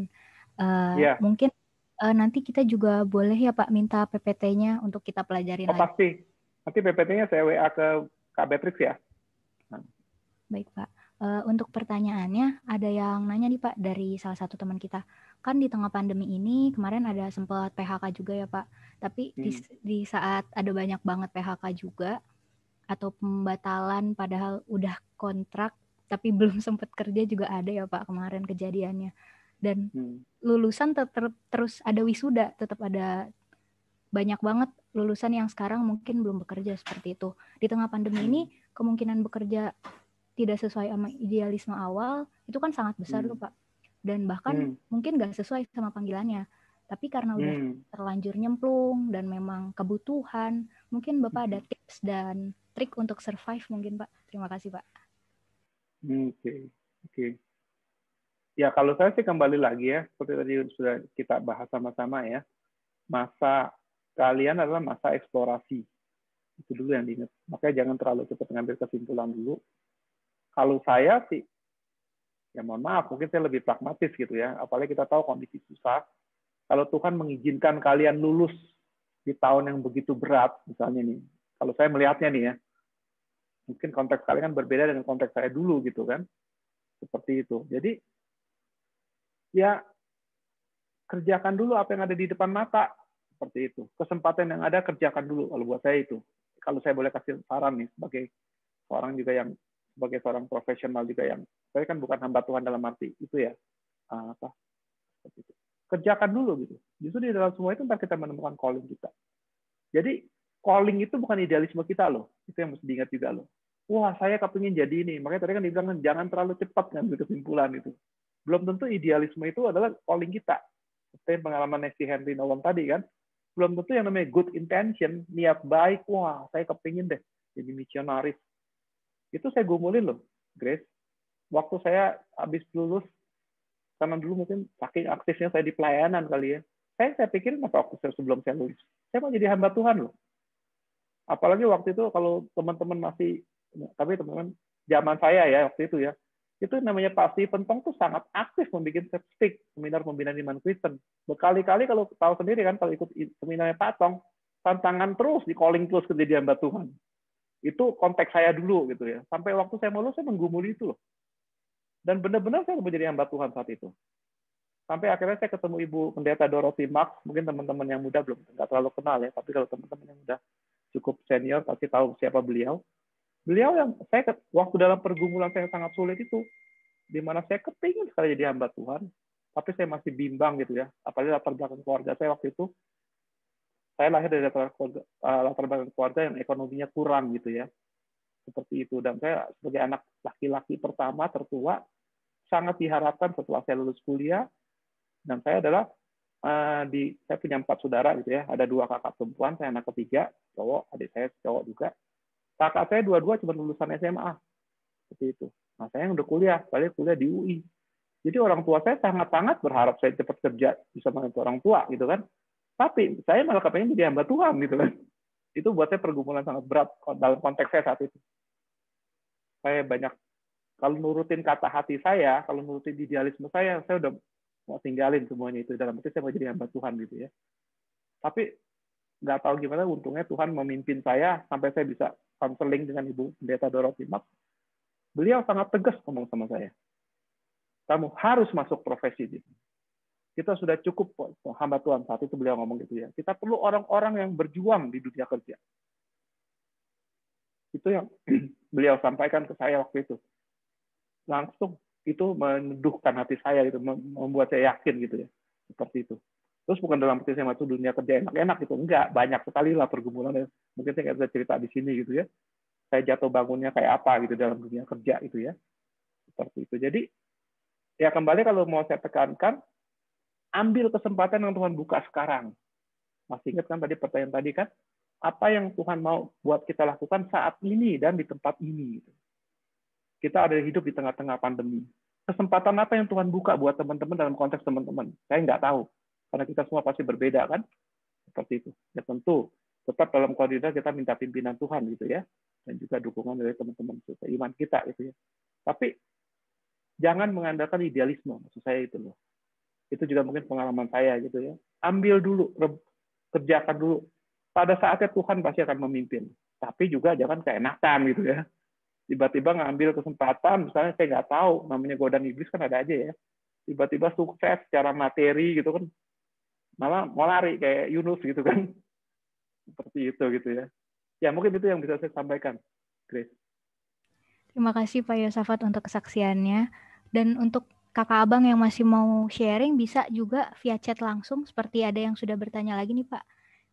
Mungkin nanti kita juga boleh ya Pak minta PPT-nya untuk kita pelajarin lagi. Pasti. Nanti PPT-nya saya WA ke Kak Beatrix ya. Baik Pak. Untuk pertanyaannya, ada yang nanya nih Pak dari salah satu teman kita. Kan di tengah pandemi ini kemarin ada sempat PHK juga ya Pak. Tapi di saat ada banyak banget PHK juga atau pembatalan padahal udah kontrak tapi belum sempat kerja juga ada ya Pak kemarin kejadiannya. Dan lulusan terus ada wisuda, tetap ada banyak banget lulusan yang sekarang mungkin belum bekerja seperti itu. Di tengah pandemi ini kemungkinan bekerja tidak sesuai sama idealisme awal, itu kan sangat besar loh Pak. Dan bahkan mungkin nggak sesuai sama panggilannya. Tapi karena udah terlanjur nyemplung dan memang kebutuhan, mungkin Bapak ada tips dan trik untuk survive mungkin Pak. Terima kasih Pak. Oke. Ya kalau saya sih kembali lagi ya, seperti tadi sudah kita bahas sama-sama ya, masa kalian adalah masa eksplorasi. Itu dulu yang diingat. Makanya jangan terlalu cepat mengambil kesimpulan dulu. Kalau saya sih, ya mohon maaf, mungkin saya lebih pragmatis gitu ya. Apalagi kita tahu kondisi susah. Kalau Tuhan mengizinkan kalian lulus di tahun yang begitu berat, misalnya nih, kalau saya melihatnya nih ya, mungkin konteks kalian kan berbeda dengan konteks saya dulu gitu kan. Seperti itu. Jadi, ya kerjakan dulu apa yang ada di depan mata. Seperti itu. Kesempatan yang ada, kerjakan dulu. Kalau buat saya itu. Kalau saya boleh kasih saran nih, sebagai seorang juga yang sebagai seorang profesional juga yang saya kan bukan hamba Tuhan dalam arti itu ya seperti itu. Kerjakan dulu gitu. Justru di dalam semua itu ntar kita menemukan calling kita. Jadi calling itu bukan idealisme kita loh, itu yang mesti diingat juga loh. Wah saya kepingin jadi ini, makanya tadi kan dibilang jangan terlalu cepat ngambil kesimpulan itu. Belum tentu idealisme itu adalah calling kita. Seperti pengalaman si Henry Nouwen tadi kan, belum tentu yang namanya good intention, niat baik, wah saya kepingin deh jadi misionaris. Itu saya gumulin loh, Grace. Waktu saya habis lulus, karena dulu mungkin saking aktifnya saya di pelayanan kali ya, saya pikir apa waktu sebelum saya lulus, saya mau jadi hamba Tuhan loh. Apalagi waktu itu kalau teman-teman masih, tapi teman-teman zaman saya ya waktu itu ya, itu namanya Pak Stephen Tong tuh sangat aktif membuat stick seminar pembinaan iman Kristen. Berkali-kali kalau tahu sendiri kan kalau ikut seminarnya Pak Tong, tantangan terus, di calling terus ke jadi hamba Tuhan. Itu konteks saya dulu gitu ya. Sampai waktu saya mau lulus, saya menggumuli itu loh. Dan benar-benar saya menjadi hamba Tuhan saat itu. Sampai akhirnya saya ketemu Ibu Pendeta Dorothy Marks, mungkin teman-teman yang muda belum nggak terlalu kenal ya, tapi kalau teman-teman yang udah cukup senior pasti tahu siapa beliau. Beliau yang saya waktu dalam pergumulan saya sangat sulit itu, di mana saya kepingin sekali jadi hamba Tuhan, tapi saya masih bimbang gitu ya. Apalagi latar belakang keluarga saya waktu itu, saya lahir dari latar belakang keluarga yang ekonominya kurang gitu ya. Seperti itu. Dan saya sebagai anak laki-laki pertama, tertua, sangat diharapkan setelah saya lulus kuliah, dan saya adalah saya punya 4 saudara gitu ya, ada 2 kakak perempuan, saya anak ketiga, cowok, adik saya cowok juga. Kakak saya dua-dua cuma lulusan SMA, seperti itu. Nah, saya yang udah kuliah, saya kuliah di UI. Jadi orang tua saya sangat-sangat berharap saya cepat kerja, bisa membantu orang tua gitu kan. Tapi saya malah kepengen jadi hamba Tuhan gitu kan. Itu buat saya pergumulan sangat berat dalam konteks saya saat itu. Saya banyak, kalau nurutin kata hati saya, kalau nurutin idealisme saya udah mau tinggalin semuanya itu. Dalam arti saya mau jadi hamba Tuhan gitu ya. Tapi nggak tahu gimana, untungnya Tuhan memimpin saya sampai saya bisa konseling dengan Ibu Pendeta Dorothy Max. Beliau sangat tegas ngomong sama saya. Kamu harus masuk profesi ini. Kita sudah cukup hamba Tuhan, saat itu beliau ngomong gitu ya. Kita perlu orang-orang yang berjuang di dunia kerja. Itu yang beliau sampaikan ke saya waktu itu. Langsung itu meneduhkan hati saya gitu, membuat saya yakin gitu ya. Seperti itu. Terus bukan dalam arti saya masuk dunia kerja enak-enak gitu, enggak, banyak sekali lah pergumulan. Mungkin saya nggak bisa cerita di sini gitu ya. Saya jatuh bangunnya kayak apa gitu dalam dunia kerja itu ya. Seperti itu. Jadi ya kembali kalau mau saya tekankan, ambil kesempatan yang Tuhan buka sekarang. Masih ingat kan tadi pertanyaan tadi kan? Apa yang Tuhan mau buat kita lakukan saat ini dan di tempat ini. Kita ada hidup di tengah-tengah pandemi. Kesempatan apa yang Tuhan buka buat teman-teman dalam konteks teman-teman? Saya nggak tahu. Karena kita semua pasti berbeda kan? Seperti itu. Ya tentu, tetap dalam koordinat kita minta pimpinan Tuhan gitu ya. Dan juga dukungan dari teman-teman iman kita gitu ya. Tapi jangan mengandalkan idealisme, maksud saya itu loh. Itu juga mungkin pengalaman saya gitu ya. Ambil dulu, kerjakan dulu. Pada saatnya Tuhan pasti akan memimpin. Tapi juga jangan keenakan gitu ya. Tiba-tiba ngambil kesempatan, misalnya saya nggak tahu, namanya godaan iblis kan ada aja ya. Tiba-tiba sukses secara materi gitu kan. Malah mau lari kayak Yunus gitu kan. Seperti itu gitu ya. Ya mungkin itu yang bisa saya sampaikan, Grace. Terima kasih Pak Yosafat untuk kesaksiannya. Dan untuk kakak abang yang masih mau sharing, bisa juga via chat langsung, seperti ada yang sudah bertanya lagi nih Pak.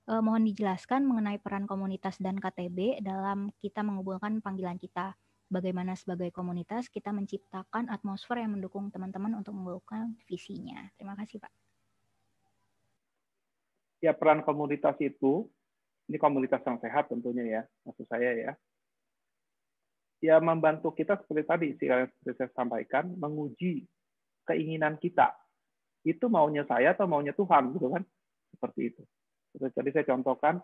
Mohon dijelaskan mengenai peran komunitas dan KTB dalam kita menghubungkan panggilan kita. Bagaimana sebagai komunitas kita menciptakan atmosfer yang mendukung teman-teman untuk menggaungkan visinya. Terima kasih Pak. Ya peran komunitas itu, ini komunitas yang sehat tentunya ya, maksud saya ya. Ya membantu kita seperti tadi, seperti saya sampaikan, menguji keinginan kita. Itu maunya saya atau maunya Tuhan gitu kan? Seperti itu. Seperti tadi saya contohkan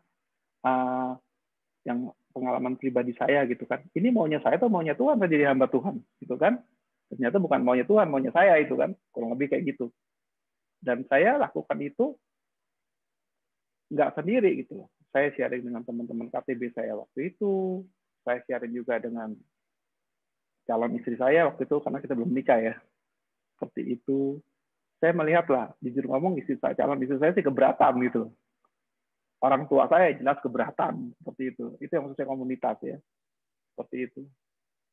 yang pengalaman pribadi saya gitu kan. Ini maunya saya atau maunya Tuhan saya jadi hamba Tuhan gitu kan? Ternyata bukan maunya Tuhan, maunya saya itu kan. Kurang lebih kayak gitu. Dan saya lakukan itu nggak sendiri gitu. Saya sharing dengan teman-teman KTB saya waktu itu. Saya sharing juga dengan calon istri saya waktu itu karena kita belum nikah ya. Seperti itu. Saya melihatlah, jujur ngomong calon istri saya sih keberatan gitu. Orang tua saya jelas keberatan seperti itu. Itu yang maksud saya komunitas ya. Seperti itu.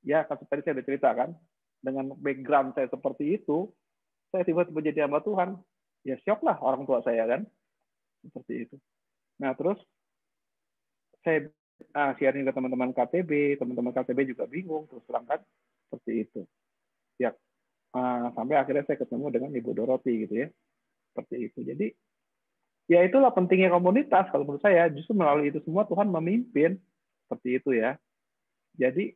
Ya, tadi saya udah cerita kan, dengan background saya seperti itu, saya tiba-tiba jadi hamba Tuhan. Ya syok lah orang tua saya kan. Seperti itu. Nah, terus saya sharing ke teman-teman KTB juga bingung terus terang kan. Seperti itu. Ya, sampai akhirnya saya ketemu dengan Ibu Dorothy gitu ya. Seperti itu. Jadi ya itulah pentingnya komunitas kalau menurut saya, justru melalui itu semua Tuhan memimpin seperti itu ya. Jadi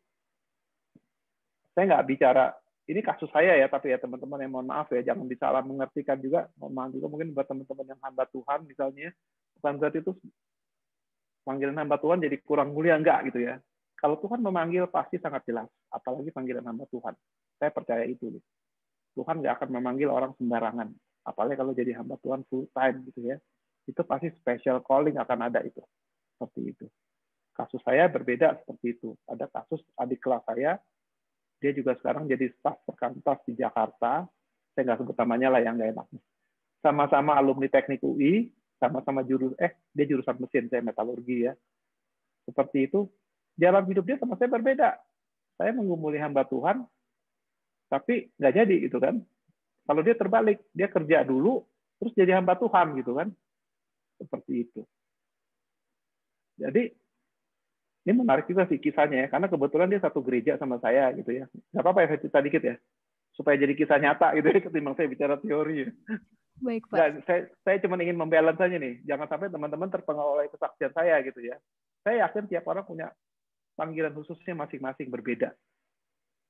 saya nggak bicara ini kasus saya ya, tapi ya teman-teman yang mohon maaf ya, jangan disalah mengertikan juga, mohon maaf juga mungkin buat teman-teman yang hamba Tuhan misalnya, bukan berarti itu panggilan hamba Tuhan jadi kurang mulia, enggak gitu ya. Kalau Tuhan memanggil pasti sangat jelas, apalagi panggilan hamba Tuhan. Saya percaya itu. Tuhan nggak akan memanggil orang sembarangan, apalagi kalau jadi hamba Tuhan full time gitu ya. Itu pasti special calling akan ada itu. Seperti itu. Kasus saya berbeda seperti itu. Ada kasus adik kelas saya, dia juga sekarang jadi staf perkantas di Jakarta. Saya nggak sebut namanya lah yang nggak enak. Sama-sama alumni teknik UI, sama-sama dia jurusan mesin, saya metalurgi ya. Seperti itu. Jalan hidup dia sama saya berbeda. Saya menggumuli hamba Tuhan, Tapi nggak jadi gitu kan. Kalau dia terbalik, dia kerja dulu, terus jadi hamba Tuhan gitu kan. Seperti itu. Jadi ini menarik juga sih kisahnya ya, karena kebetulan dia satu gereja sama saya gitu ya. Nggak apa-apa ya saya cerita dikit ya, supaya jadi kisah nyata gitu ya, ketimbang saya bicara teori ya. Baik, Pak. Nggak, saya cuma ingin membalance saja nih, jangan sampai teman-teman terpengaruh oleh kesaksian saya gitu ya. Saya yakin tiap orang punya panggilan khususnya masing-masing berbeda.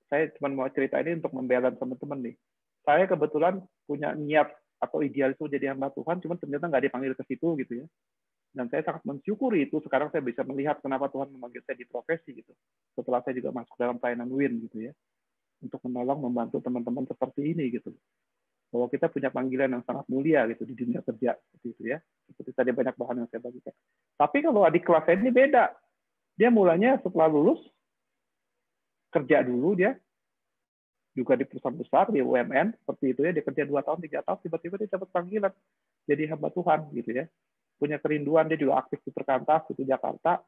Saya cuma mau cerita ini untuk membalance teman-teman nih. Saya kebetulan punya niat atau idealisme jadi hamba Tuhan, cuma ternyata nggak dipanggil ke situ gitu ya. Dan saya sangat mensyukuri itu. Sekarang saya bisa melihat kenapa Tuhan memanggil saya di profesi gitu. Setelah saya juga masuk dalam pelayanan WIN gitu ya, untuk menolong membantu teman-teman seperti ini gitu. Bahwa kita punya panggilan yang sangat mulia gitu di dunia kerja seperti itu ya. Seperti tadi banyak bahan yang saya bagikan. Tapi kalau adik kelas saya ini beda. Dia mulanya setelah lulus kerja dulu dia juga di perusahaan besar di UMN seperti itu ya. Dia kerja 2 tahun 3 tahun tiba-tiba dia dapat panggilan jadi hamba Tuhan gitu ya. Punya kerinduan, dia juga aktif di Perkantas di Jakarta,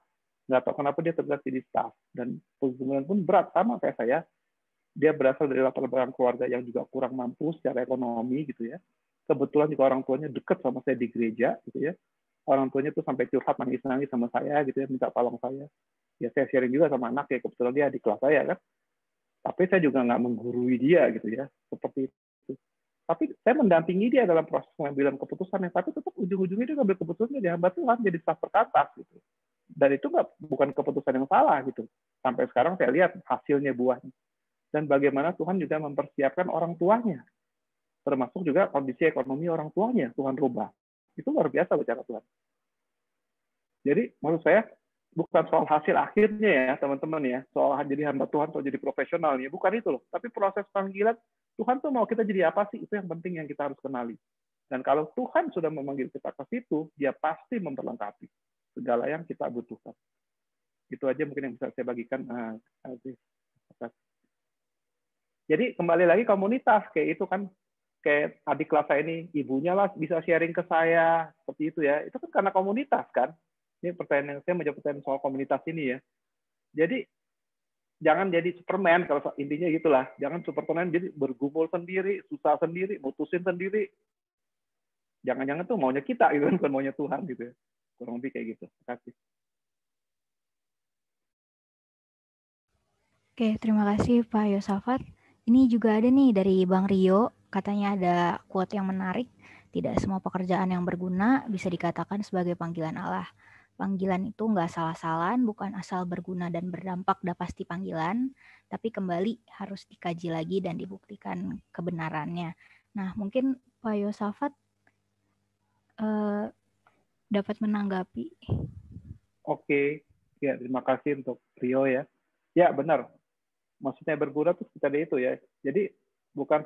nggak tahu kenapa dia tergerak jadi staff, dan hubungan pun berat sama kayak saya. Dia berasal dari latar belakang keluarga yang juga kurang mampu secara ekonomi gitu ya. Kebetulan juga orang tuanya dekat sama saya di gereja gitu ya. Orang tuanya tuh sampai curhat nangis-nangis sama saya gitu ya, minta tolong saya. Ya saya sharing juga sama anak ya, kebetulan dia di kelas saya kan. Tapi saya juga nggak menggurui dia gitu ya, seperti itu. Tapi saya mendampingi dia dalam proses pengambilan keputusannya, tapi tetap ujung-ujungnya dia ngambil keputusan jadi hamba Tuhan, jadi staf Perkantas gitu. Dan itu bukan keputusan yang salah gitu. Sampai sekarang saya lihat hasilnya, buahnya. Dan bagaimana Tuhan juga mempersiapkan orang tuanya, termasuk juga kondisi ekonomi orang tuanya Tuhan rubah. Itu luar biasa bicara Tuhan. Jadi menurut saya bukan soal hasil akhirnya ya teman-teman ya, soal jadi hamba Tuhan atau jadi profesionalnya, bukan itu loh. Tapi proses panggilan Tuhan tuh mau kita jadi apa sih, itu yang penting yang kita harus kenali. Dan kalau Tuhan sudah memanggil kita ke situ, dia pasti memperlengkapi segala yang kita butuhkan. Itu aja mungkin yang bisa saya bagikan. Jadi kembali lagi komunitas, kayak itu kan, kayak adik kelas saya ini, ibunya lah bisa sharing ke saya, seperti itu ya. Itu kan karena komunitas kan. Ini pertanyaan yang saya menjawab pertanyaan soal komunitas ini ya. Jadi jangan jadi Superman, kalau intinya gitulah. Jangan Superman jadi bergumul sendiri, susah sendiri, mutusin sendiri. Jangan-jangan tuh maunya kita gitu, bukan maunya Tuhan gitu ya. Kurang lebih kayak gitu. Terima kasih. Oke, terima kasih Pak Yosafat. Ini juga ada nih dari Bang Rio, katanya ada quote yang menarik. Tidak semua pekerjaan yang berguna bisa dikatakan sebagai panggilan Allah. Panggilan itu nggak salah-salahan, bukan asal berguna dan berdampak dah pasti panggilan, tapi kembali harus dikaji lagi dan dibuktikan kebenarannya. Nah, mungkin Pak Yosafat dapat menanggapi. Oke, ya terima kasih untuk Rio ya. Ya benar, maksudnya berguna tuh tadi itu ya. Jadi bukan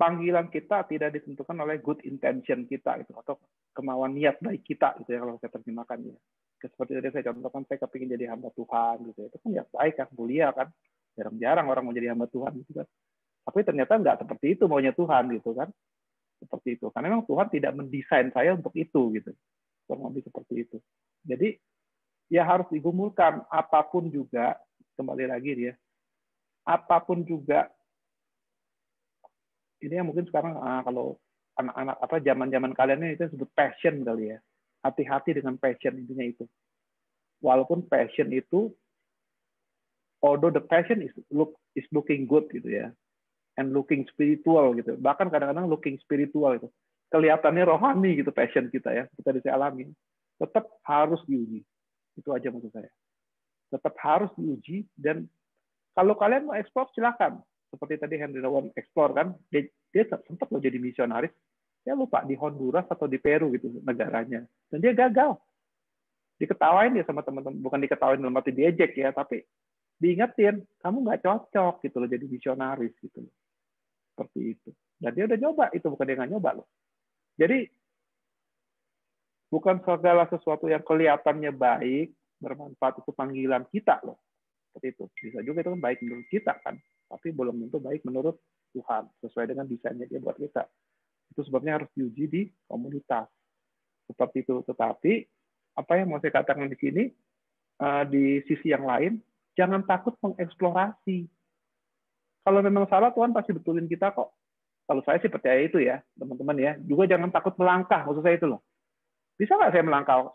panggilan kita tidak ditentukan oleh good intention kita itu, atau kemauan niat baik kita gitu ya, kalau saya terjemahkannya. Seperti tadi saya contohkan, saya kepingin jadi hamba Tuhan gitu ya. Itu kan niat baik kan, mulia kan. Jarang-jarang orang mau jadi hamba Tuhan gitu kan. Tapi ternyata nggak seperti itu maunya Tuhan gitu kan. Seperti itu. Karena memang Tuhan tidak mendesain saya untuk itu gitu. Kurang lebih seperti itu. Jadi ya harus digumulkan apapun juga, kembali lagi dia, apapun juga. Ini yang mungkin sekarang kalau anak-anak apa zaman-zaman kalian ini itu disebut passion kali ya. Hati-hati dengan passion, intinya itu. Walaupun passion itu, although the passion is looking good gitu ya, and looking spiritual gitu. Bahkan kadang-kadang looking spiritual itu. Kelihatannya rohani gitu passion kita ya, kita bisa alami. Tetap harus diuji. Itu aja maksud saya. Tetap harus diuji, dan kalau kalian mau explore silakan. Seperti tadi Henry Rowan explore kan, dia sempat loh jadi misionaris. Saya lupa di Honduras atau di Peru gitu negaranya. Dan dia gagal. Diketawain dia sama teman-teman, bukan diketawain dalam arti diejek ya, tapi diingetin, kamu nggak cocok gitu loh jadi misionaris gitu loh. Seperti itu. Dan dia udah nyoba, itu bukan dia nggak nyoba loh. Jadi bukan segala sesuatu yang kelihatannya baik, bermanfaat itu panggilan kita loh. Seperti itu. Bisa juga itu kan baik menurut kita kan, tapi belum tentu baik menurut Tuhan, sesuai dengan desainnya dia buat kita. Itu sebabnya harus diuji di komunitas. Seperti itu. Tetapi, apa yang mau saya katakan di sini, di sisi yang lain, jangan takut mengeksplorasi. kalau memang salah Tuhan pasti betulin kita kok. Kalau saya sih percaya itu ya, teman-teman ya. Juga jangan takut melangkah, maksud saya itu loh. Bisa nggak saya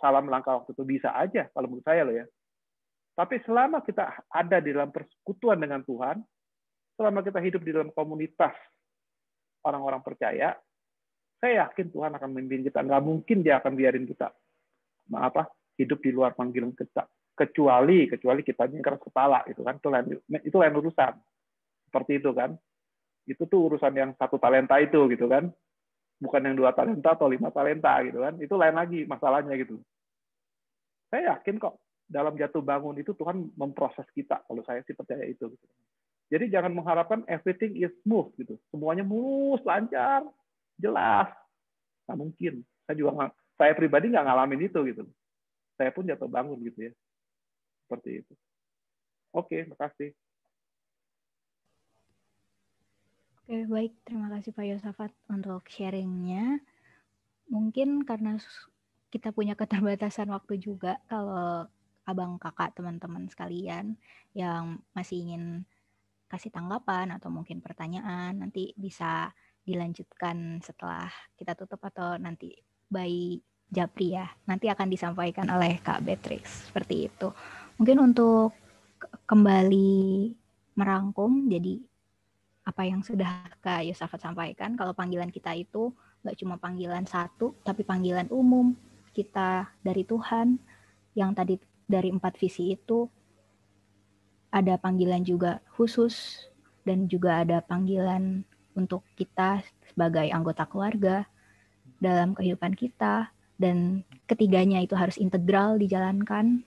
salah melangkah waktu itu? Bisa aja, kalau menurut saya loh ya. Tapi selama kita ada di dalam persekutuan dengan Tuhan, selama kita hidup di dalam komunitas orang-orang percaya, saya yakin Tuhan akan memimpin kita. Nggak mungkin dia akan biarin kita hidup di luar panggilan kita. Kecuali kita ini keras kepala, itu kan. Itu lain urusan. Seperti itu kan. Itu tuh urusan yang 1 talenta itu gitu kan. Bukan yang 2 talenta atau 5 talenta gitu kan. Itu lain lagi masalahnya gitu. Saya yakin kok dalam jatuh bangun itu Tuhan memproses kita. Kalau saya sih percaya itu. Gitu. Jadi jangan mengharapkan everything is smooth gitu. Semuanya mulus, lancar, jelas. Nggak mungkin. Saya pribadi nggak ngalamin itu gitu. Saya pun jatuh bangun gitu ya. Seperti itu. Oke, makasih. Oke, baik. Terima kasih Pak Yosafat untuk sharingnya. Mungkin karena kita punya keterbatasan waktu juga, kalau abang kakak teman-teman sekalian yang masih ingin kasih tanggapan atau mungkin pertanyaan, nanti bisa dilanjutkan setelah kita tutup atau nanti by Japri ya. Nanti akan disampaikan oleh Kak Beatrix. Seperti itu. Mungkin untuk kembali merangkum, jadi apa yang sudah Kak Yosafat sampaikan, kalau panggilan kita itu nggak cuma panggilan satu, tapi panggilan umum kita dari Tuhan, yang tadi dari 4 visi itu, ada panggilan juga khusus, dan juga ada panggilan untuk kita sebagai anggota keluarga dalam kehidupan kita, dan ketiganya itu harus integral dijalankan.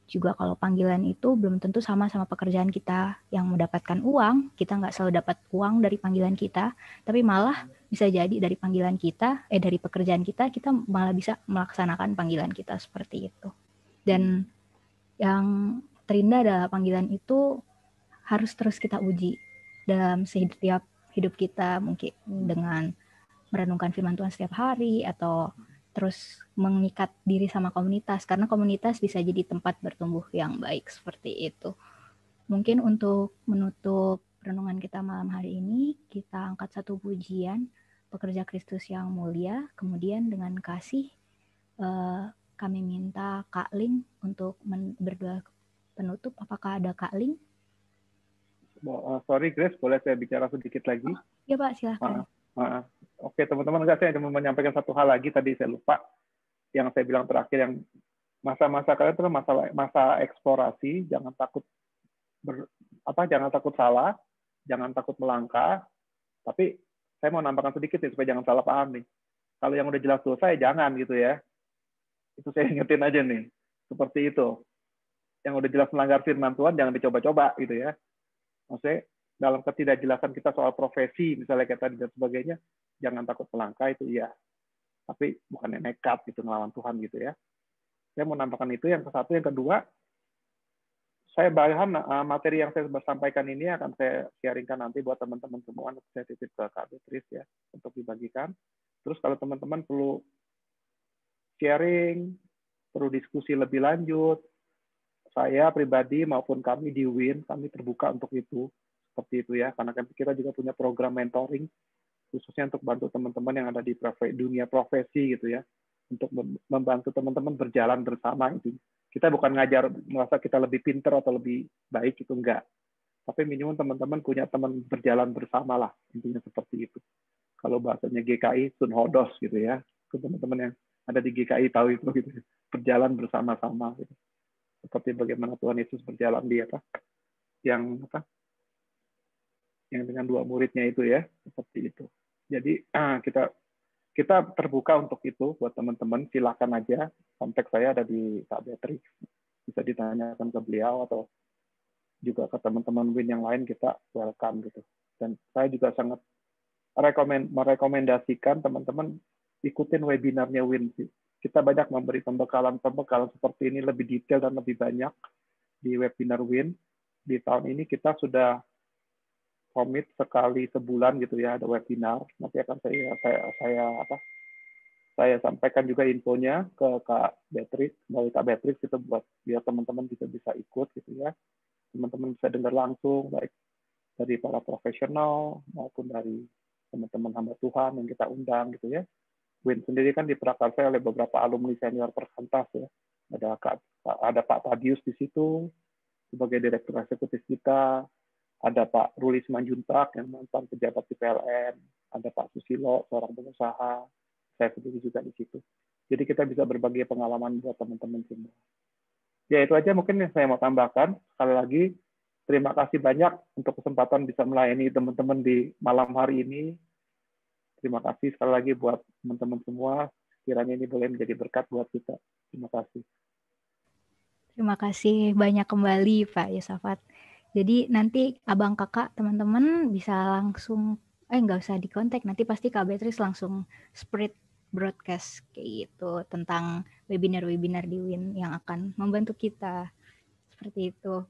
Juga kalau panggilan itu belum tentu sama pekerjaan kita yang mendapatkan uang, kita nggak selalu dapat uang dari panggilan kita, tapi malah bisa jadi dari panggilan kita, dari pekerjaan kita malah bisa melaksanakan panggilan kita seperti itu. Dan yang terindah adalah panggilan itu harus terus kita uji dalam setiap hidup kita, mungkin dengan merenungkan firman Tuhan setiap hari, atau terus mengikat diri sama komunitas, karena komunitas bisa jadi tempat bertumbuh yang baik seperti itu. Mungkin untuk menutup renungan kita malam hari ini, kita angkat satu pujian, Pekerja Kristus yang Mulia. Kemudian dengan kasih, kami minta Kak Ling untuk berdoa penutup. Apakah ada Kak Ling? Sorry Grace, boleh saya bicara sedikit lagi? Ya Pak, silakan. Oke teman-teman, saya cuma menyampaikan satu hal lagi, tadi saya lupa yang saya bilang terakhir, yang masa-masa kalian itu masa eksplorasi. Jangan takut jangan takut salah, jangan takut melangkah. Tapi saya mau nambahkan sedikit nih supaya jangan salah paham nih. Kalau yang udah jelas dosa ya jangan gitu ya. Itu saya ingetin aja nih, seperti itu. Yang udah jelas melanggar firman Tuhan jangan dicoba-coba gitu ya. Maksudnya dalam ketidakjelasan kita soal profesi misalnya kayak tadi dan sebagainya, jangan takut melangkah itu ya. Tapi bukan nekat gitu melawan Tuhan gitu ya. Saya mau nambahkan itu yang ke satu, yang kedua, saya bahan materi yang saya sampaikan ini akan saya sharingkan nanti buat teman-teman semua, saya titip ke Kak Beatrix ya untuk dibagikan. Terus kalau teman-teman perlu sharing, perlu diskusi lebih lanjut, saya pribadi maupun kami di WIN, kami terbuka untuk itu, seperti itu ya, karena kita juga punya program mentoring khususnya untuk bantu teman-teman yang ada di dunia profesi gitu ya, untuk membantu teman-teman berjalan bersama itu. Kita bukan ngajar merasa kita lebih pinter atau lebih baik, itu enggak. Tapi minimum teman-teman punya teman berjalan bersama lah, intinya seperti itu. Kalau bahasanya GKI, sunhodos gitu ya. Teman-teman yang ada di GKI tahu itu gitu, berjalan bersama-sama gitu. Seperti bagaimana Tuhan Yesus berjalan di yang dengan 2 muridnya itu ya, seperti itu. Jadi kita terbuka untuk itu buat teman-teman, silakan aja. Kontak saya ada di Kak Beatrix, bisa ditanyakan ke beliau atau juga ke teman-teman WIN yang lain, kita welcome gitu. Dan saya juga sangat merekomendasikan teman-teman ikutin webinarnya WIN. Kita banyak memberi pembekalan seperti ini lebih detail dan lebih banyak di webinar WIN. Di tahun ini kita sudah komit sekali sebulan gitu ya, ada webinar. Nanti akan saya sampaikan juga infonya ke Kak Beatrix, dari Kak Beatrix itu buat biar teman-teman bisa ikut gitu ya. Teman-teman bisa dengar langsung, baik dari para profesional maupun dari teman-teman hamba Tuhan yang kita undang gitu ya. WIN sendiri kan diprakarsai oleh beberapa alumni senior Perkantas ya. Ada Pak Tadius di situ sebagai direktur eksekutif kita, ada Pak Ruli Simanjuntak yang mantan pejabat di PLN, ada Pak Susilo seorang pengusaha, saya sendiri juga di situ. Jadi kita bisa berbagi pengalaman buat teman-teman semua. Ya itu aja mungkin yang saya mau tambahkan. Sekali lagi terima kasih banyak untuk kesempatan bisa melayani teman-teman di malam hari ini. Terima kasih sekali lagi buat teman-teman semua. Kiranya ini boleh menjadi berkat buat kita. Terima kasih. Terima kasih banyak kembali Pak Yosafat. Jadi nanti abang kakak teman-teman bisa langsung, nggak usah dikontak, nanti pasti Kak Beatrice langsung spread broadcast kayak gitu tentang webinar-webinar di WIN yang akan membantu kita. Seperti itu.